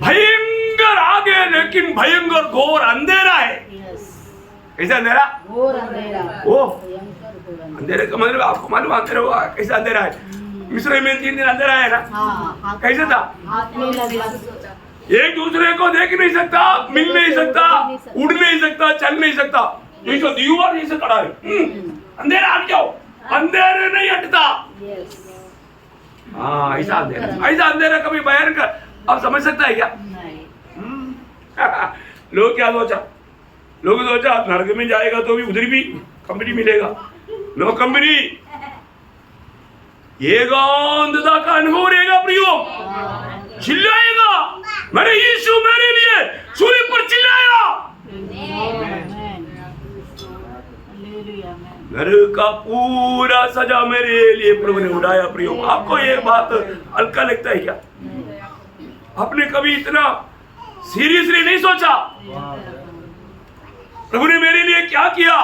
भयंकर आग है, लेकिन भयंकर घोर अंधेरा है। कैसा अंधेरा? घोर अंधेरा। ओ अंधेरे का मतलब आपको मालूम अंधेरा हुआ कैसा अंधेरा है? मिस्र में 3 दिन अंधेरा है ना। कैसे था? एक दूसरे को देख नहीं सकता, मिल नहीं सकता, उड़ नहीं सकता, चल नहीं सकता, जैसे दीवार जैसे खड़ा है। अंधेरा हट जाओ, अंधेरे नहीं हटता। हाँ, ऐसा अंधेरा, ऐसा अंधेरा कभी बयान कर आप समझ सकता है क्या? लोग क्या सोचा? लोग सोचा नरक में जाएगा तो भी उधर भी कंपनी मिलेगा। नो कंपनी, ये अंधता का अनुभव रहेगा प्रियो। चिल्लाएगा, मेरे यीशु मेरे लिए सूली पर चिल्लाया। नरक का पूरा सजा मेरे लिए प्रभु ने उठाया प्रियो। आपको ये बात हल्का लगता है क्या? आपने कभी इतना सीरियसली नहीं सोचा प्रभु ने मेरे लिए क्या किया?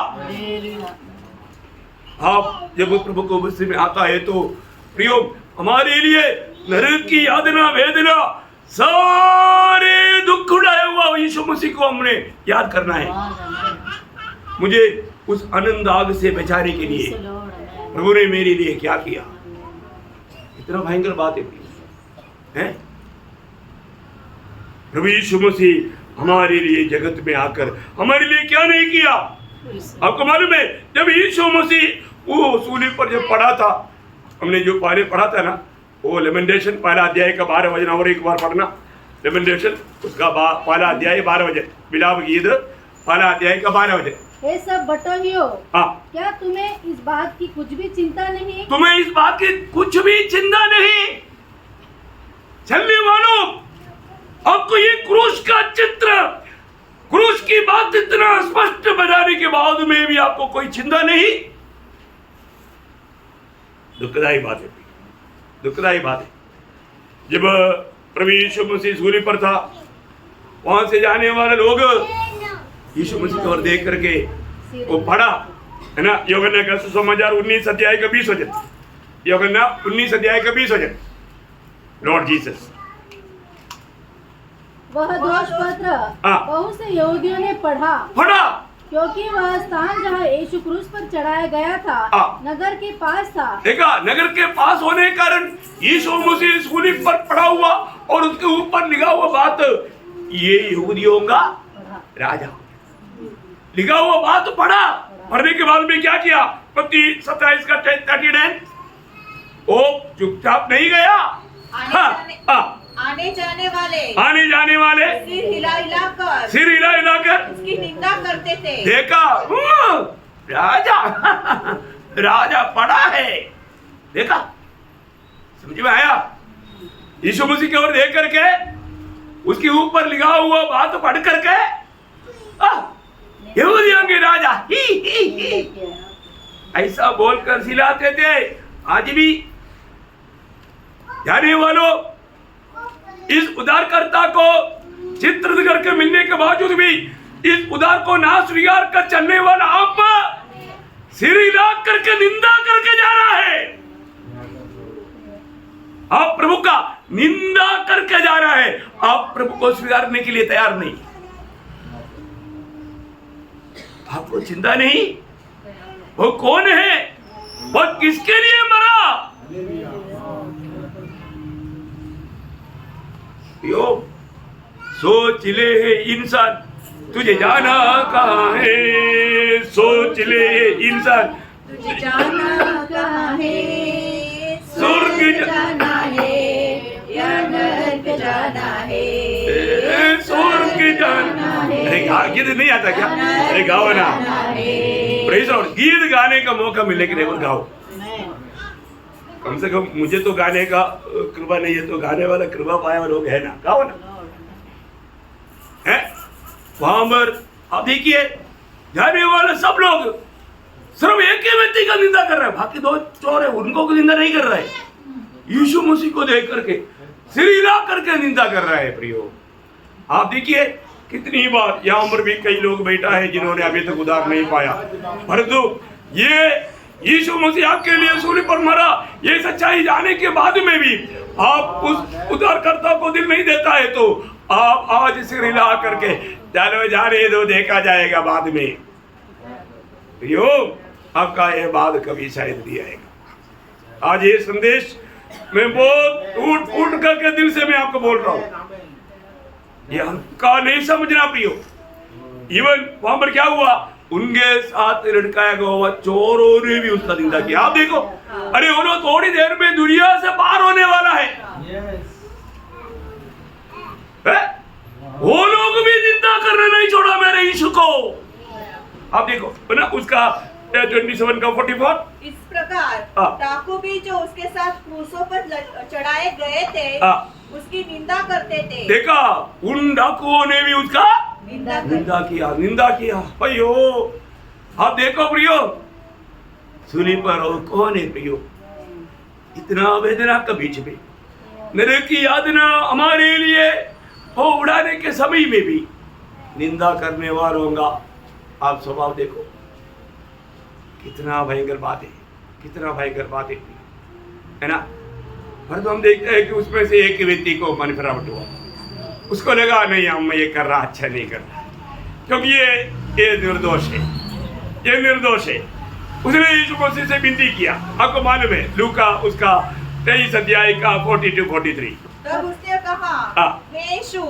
आप जब प्रभु को गुस्से में आता है तो प्रियो हमारे लिए नरक की यातना वेदना सारे दुख उठाया हुआ यीशु मसीह को हमने याद करना है। मुझे उस आनंद आग से बचाने के लिए प्रभु ने मेरे लिए क्या किया? इतना भयंकर बात है। प्रभु यीशु मसीह हमारे लिए जगत में आकर हमारे लिए क्या नहीं किया? आपको मालूम है, जब यीशु मसीह वो सूली पर जब पड़ा था, हमने जो पहले पढ़ा था ना, वो लेमेंटेशन पहला अध्याय का 12 वचन, और एक बार पढ़ना लेमेंटेशन उसका पहला अध्याय 12 वचन, विलाप गीत पहला अध्याय का 12 वचन। हे सब बटोहियों, हाँ, क्या तुम्हें इस बात की कुछ भी चिंता नहीं? तुम्हें इस बात की कुछ भी चिंता नहीं? चलने वालों, आपको ये क्रूस का चित्र, क्रूस की बात इतना स्पष्ट बताने के बाद में भी आपको कोई चिंता नहीं? दुखदायी बात है, दुखदायी बात है। जब प्रभु यीशु मसीह सूली पर था, वहां से जाने वाले लोग यीशु मसीह को देख करके वो पढ़ा है ना, यूहन्ना का सुसमाचार 19 अध्याय का 20 वचन, यूहन्ना 19 अध्याय का 20 वचन। लॉर्ड जीसस, वह दोष पत्र बहुत से यहूदियों ने पढ़ा, क्योंकि वह स्थान जहाँ यीशु क्रूस पर चढ़ाया गया था नगर के पास था। देखा, नगर के पास होने के कारण यीशु मसीह सूली पर पड़ा हुआ और उसके ऊपर लिखा हुआ बात, ये यहूदियों का राजा। लिखा हुआ बात पढ़ा, पढ़ने के बाद में क्या किया? मत्ती 27 का 39 वो चुपचाप नहीं गया। आने जाने वाले सिर हिला कर उसकी निंदा करते थे। देखा, राजा पड़ा है। देखा, समझ में आया? यीशु मसीह की ओर देख करके उसके ऊपर लिखा हुआ बात पढ़ करके यहूदियों के राजा ही ऐसा बोलकर सिलाते थे। आज भी जाने वालों, इस उद्धारकर्ता को चित्रित करके मिलने के बावजूद भी इस उद्धार को ना स्वीकार कर चलने वाला आप सिर हिला करके निंदा करके जा रहा है। आप प्रभु का निंदा करके जा रहा है। आप प्रभु को स्वीकारने के लिए तैयार नहीं। आपको चिंता नहीं वो कौन है, वो किसके लिए मरा। यो सोच ले इंसान, तुझे जाना कहाँ है। सोच ले इंसान, तुझे जाना कहाँ है। स्वर्ग जाना है या नरक जाना है। स्वर्ग जाना है। अरे गीत नहीं आता क्या? अरे गाओ ना, प्रेज़ लॉर्ड। गीत गाने का मौका मिले कि नहीं, गाओ। कम से कम मुझे तो गाने का कृपा नहीं है, तो गाने वाला कृपा पाए हुए लोग है ना, गाओ ना। है वहां पर आप देखिए, जाने वाले सब लोग सिर्फ एक ही व्यक्ति का निंदा कर रहे हैं, बाकी दो चोर है उनको निंदा नहीं कर रहे हैं। यीशु मसीह को देख करके सिर हिला करके निंदा कर रहा है। प्रियो, आप देखिए कितनी बार यहाँ पर भी कई लोग बैठा है जिन्होंने अभी तक उद्धार नहीं पाया, परंतु ये यीशु मसीह आपके लिए सूली पर मरा, ये सच्चाई जाने के बाद में भी आप उस उद्धारकर्ता को दिल नहीं देता है, तो आप आज सिर हिला करके चलो जाने दो, देखा जाएगा बाद में। प्रियो, आपका यह बात कभी शायद नहीं आएगा। आज ये संदेश मैं बहुत टूट फूट करके दिल से मैं आपको बोल रहा हूँ, ये हमका नहीं समझना प्रियो। इवन वहां पर क्या हुआ, उनके साथ लड़काया गया हुआ चोरों ने भी उसका निंदा किया। आप देखो, अरे वो थोड़ी देर में दुनिया से पार होने वाला है, वो लोग भी निंदा करना नहीं छोड़ा मेरे यीशु को। आप देखो ना उसका 27 का 44। इस प्रकार डाकू भी जो उसके साथ क्रूसों पर चढ़ाए गए थे उसकी निंदा करते थे। देखा, उन डाकुओं ने भी उसका निंदा किया। अयो, आप देखो प्रियो, सूली पर और कौन है प्रियो, इतना वेदना के बीच में नरक की यातना हमारे लिए हो उड़ाने के समय में भी निंदा करने वालों का आप स्वभाव देखो, कितना भयंकर बात है, कितना भयंकर बात है ना। पर तो हम देखते हैं कि उसमें से एक व्यक्ति को मन फिरावट हुआ, उसको लगा नहीं हम ये कर रहा अच्छा नहीं कर रहा, क्योंकि ये निर्दोष है, ये निर्दोष है। उसने यीशु मसीह से विनती किया। आपको मालूम है लूका उसका 23 अध्याय का 42-43। तब उसने कहा, हे यीशु,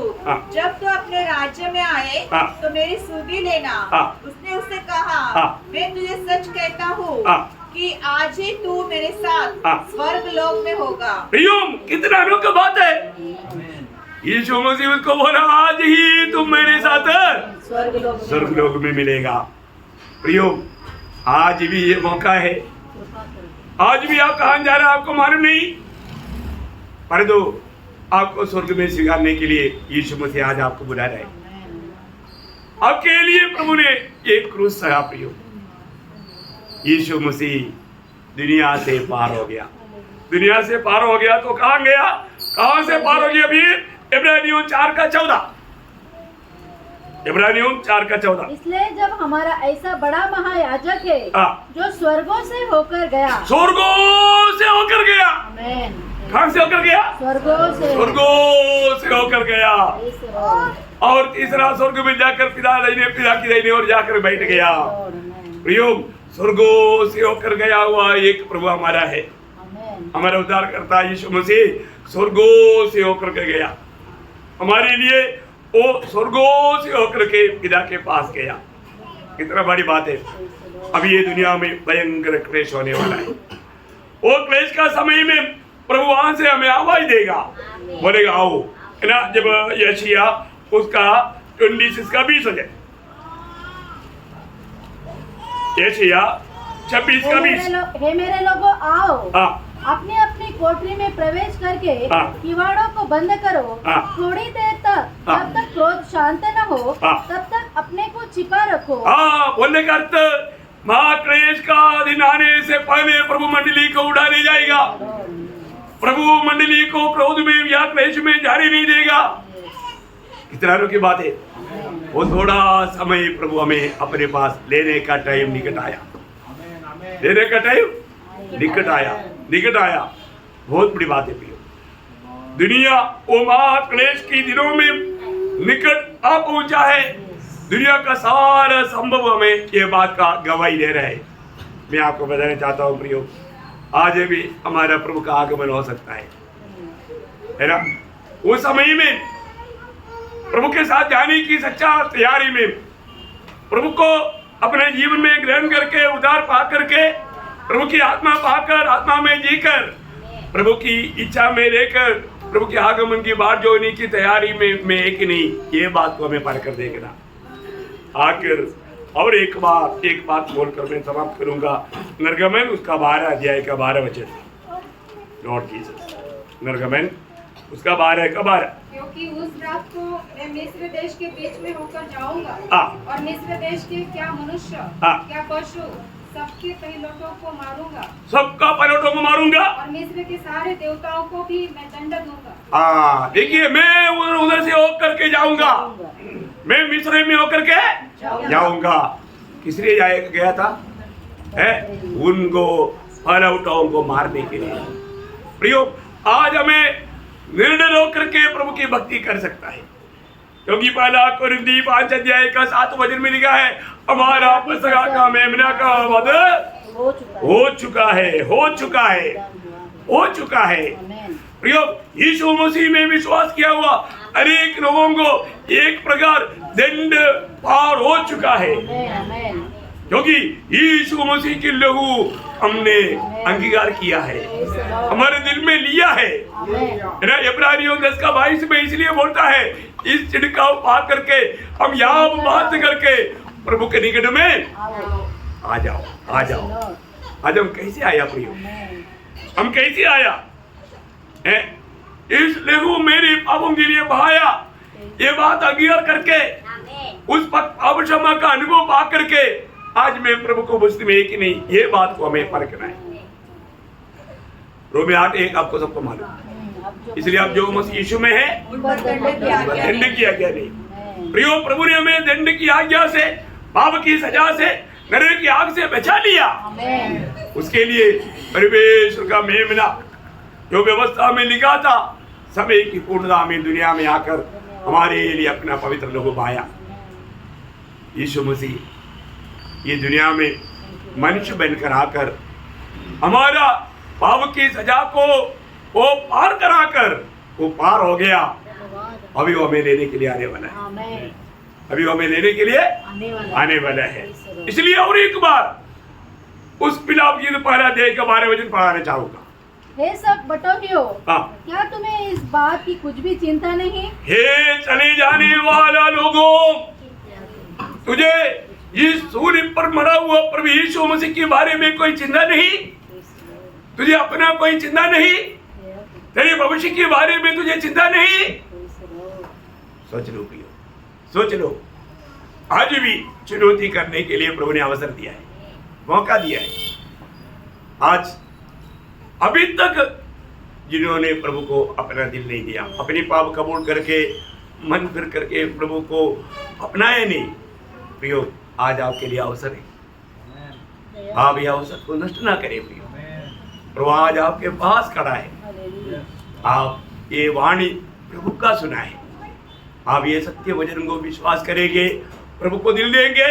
जब तू अपने राज्य में आए तो मेरी सुधि लेना। उसने उससे कहा, मैं तुझे सच कहता हूँ कि आज ही तू मेरे साथ स्वर्ग लोक में होगा। कितना अनोखी बात है। यीशु मसीह उसको बोला, आज ही तुम मेरे साथ स्वर्ग लोक में मिलेगा। प्रियो, आज भी ये मौका है। आज भी आप कहाँ जा रहे हैं आपको मालूम नहीं, परंतु आपको स्वर्ग में स्वीकारने के लिए यीशु मसीह आज आपको बुला रहे हैं। आपके लिए प्रभु ने एक क्रूस सहा। प्रियो, यीशु मसीह दुनिया से पार हो गया। दुनिया से पार हो गया तो कहाँ गया, कहाँ से पार हो गया? अभी इब्रानियों 4 का 14। इब्रानियों 4 का 14। इसलिए जब हमारा ऐसा बड़ा महायाजक है जो स्वर्गों से होकर गया, स्वर्गों से होकर गया, आमीन। कहाँ से होकर गया? स्वर्गों से होकर गया। और तीसरा स्वर्ग में जाकर पिता की दाहिने और जाकर बैठ गया। प्रियो, स्वर्गों से होकर गया हुआ एक प्रभु हमारा है, हमारा उद्धार करता यीशु मसीह स्वर्गों से होकर के गया हमारे लिए। वो स्वर्गों से होकर के पिता के पास गया। कितना बड़ी बात है। अभी ये दुनिया में भयंकर क्लेश होने वाला है। वो क्लेश का समय में प्रभु वहां से हमें आवाज देगा, बोलेगा आओ, है ना। जब यशायाह उसका 26 का 20 हो जाए, यशायाह 26 का 20। हे मेरे लोगों आओ, हाँ, अपनी अपनी कोठरी में प्रवेश करके हाँ, किवाड़ों को बंद करो। हाँ, थोड़ी देर तक, हाँ, जब तक क्रोध शांत न हो, हाँ, तब तक अपने को छिपा रखो। हाँ, बोलने का अर्थ महाक्लेश का दिन आने से पहले प्रभु मंडली को उड़ा ले जाएगा। प्रभु मंडली को क्रोध में या क्लेश में जारी नहीं देगा। कितना की बात है। वो थोड़ा समय प्रभु हमें अपने पास लेने का टाइम निकट आया, लेने का टाइम निकट आया। बहुत बड़ी बात है प्रियो। दुनिया वो महाक्लेश के दिनों में निकट आ पहुंचा है। दुनिया का सारा संभव हमें ये बात का गवाही दे रहा है। मैं आपको बताना चाहता हूँ प्रियो, आज भी हमारा प्रभु का आगमन हो सकता है ना। उस समय में प्रभु के साथ जाने की सच्चा तैयारी में, प्रभु को अपने जीवन में ग्रहण करके, उद्धार पा करके, प्रभु की आत्मा पाकर, आत्मा में जीकर, प्रभु की इच्छा में रहकर, प्रभु के आगमन की बात जोड़ने की तैयारी में एक नहीं, ये बात को हमें पढ़ कर देखना। आखिर और एक बात बोलकर मैं समाप्त करूंगा। निर्गमन उसका 12 अध्याय का 12 वचन, लॉर्ड जीसस, निर्गमन उसका 12 का 12। क्योंकि उस रात को मैं मिस्र देश के बीच में होकर जाऊंगा, और मिस्र देश के क्या मनुष्य, क्या पशु, सबके पहिलौठों को मारूंगा, सबका पहिलौठों को मारूंगा, और मिस्र के सारे देवताओं को भी मैं दंड दूंगा। देखिए, मैं उधर से होकर के जाऊंगा, मैं मिस्र में होकर के जाऊंगा। किस लिए गया था? उनको पहिलौठों को मारने के लिए। प्रियो, आज हमें निर्णय होकर के प्रभु की भक्ति कर सकता है, क्योंकि पहला कुरिन्थी 5 अध्याय का 7 वचन में लिखा है, हमारा पसगा का मेमना का वध हो चुका है। प्रियो, यीशु मसीह में विश्वास किया हुआ अनेक लोगों को एक प्रकार दंड पार हो चुका है, क्योंकि यीशु मसीह की लहू हमने अंगीकार किया है, हमारे दिल में लिया है। इब्रानियों 10 का 22 में इसलिए बोलता है, इस छिड़काव पा करके हम यहाँ बात करके प्रभु के निकट में आ जाओ। आज हम कैसे आया प्रियो? हम कैसे आया? इस लहू मेरे पापों के लिए बहाया, ये बात अंगीकार करके, उस पाप क्षमा का अनुभव पा करके आज मैं प्रभु को बुझते में कि नहीं, ये बात को हमें परखना है। रोमी 8:1 आपको सबको मालूम, इसलिए आप जो मसीह यीशु में है दंड की आज्ञा नहीं। प्रियो, प्रभु ने हमें दंड की आज्ञा से, पाप की सजा से, नरक की आग से बचा लिया। उसके लिए परमेश्वर का मेमना जो व्यवस्था में लिखा था, समय की पूर्णता में दुनिया में आकर हमारे लिए अपना पवित्र लहू बहाया। यीशु मसीह ये दुनिया में मनुष्य बनकर आकर हमारा पाप की सजा को वो पार कराकर वो पार हो गया। अभी वो हमें लेने के लिए आने वाला है, अभी वो हमें लेने के लिए आने वाला है। इसलिए और एक बार उस पिलाप की पहला अध्याय का 12 वचन पढ़ाना चाहूंगा। हे सब बटोहियो, क्या तुम्हें इस बात की कुछ भी चिंता नहीं? हे चले जाने वाला लोगों, तुझे इस सूर्य पर मरा हुआ प्रभु यीशु मसीह के बारे में कोई चिंता नहीं? तुझे अपना कोई चिंता नहीं? तेरे भविष्य के बारे में तुझे चिंता नहीं? सोच लो प्रियो, सोच लो। आज भी चुनौती करने के लिए प्रभु ने अवसर दिया है, मौका दिया है। आज अभी तक जिन्होंने प्रभु को अपना दिल नहीं दिया, अपनी पाप कबूल करके मन फिर करके प्रभु को अपनाया नहीं, प्रियो आज आपके लिए अवसर है। आप यह अवसर को नष्ट ना करें प्रियो। प्रभु आज आपके पास खड़ा है, आप ये वाणी प्रभु का सुना है। आप ये सत्य वचन को विश्वास करेंगे, प्रभु को दिल देंगे,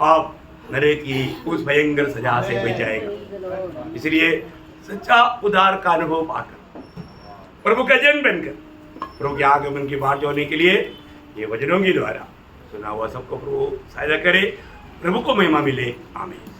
आप नरक की उस भयंकर सजा से बच जाएगा। इसलिए सच्चा उद्धार का अनुभव पाकर, प्रभु का जन बनकर प्रभु के आगमन की बात जोड़ने के लिए ये वचनों के द्वारा सुना हुआ सबको प्रभु सहायता करे। प्रभु को महिमा मिले। आमीन।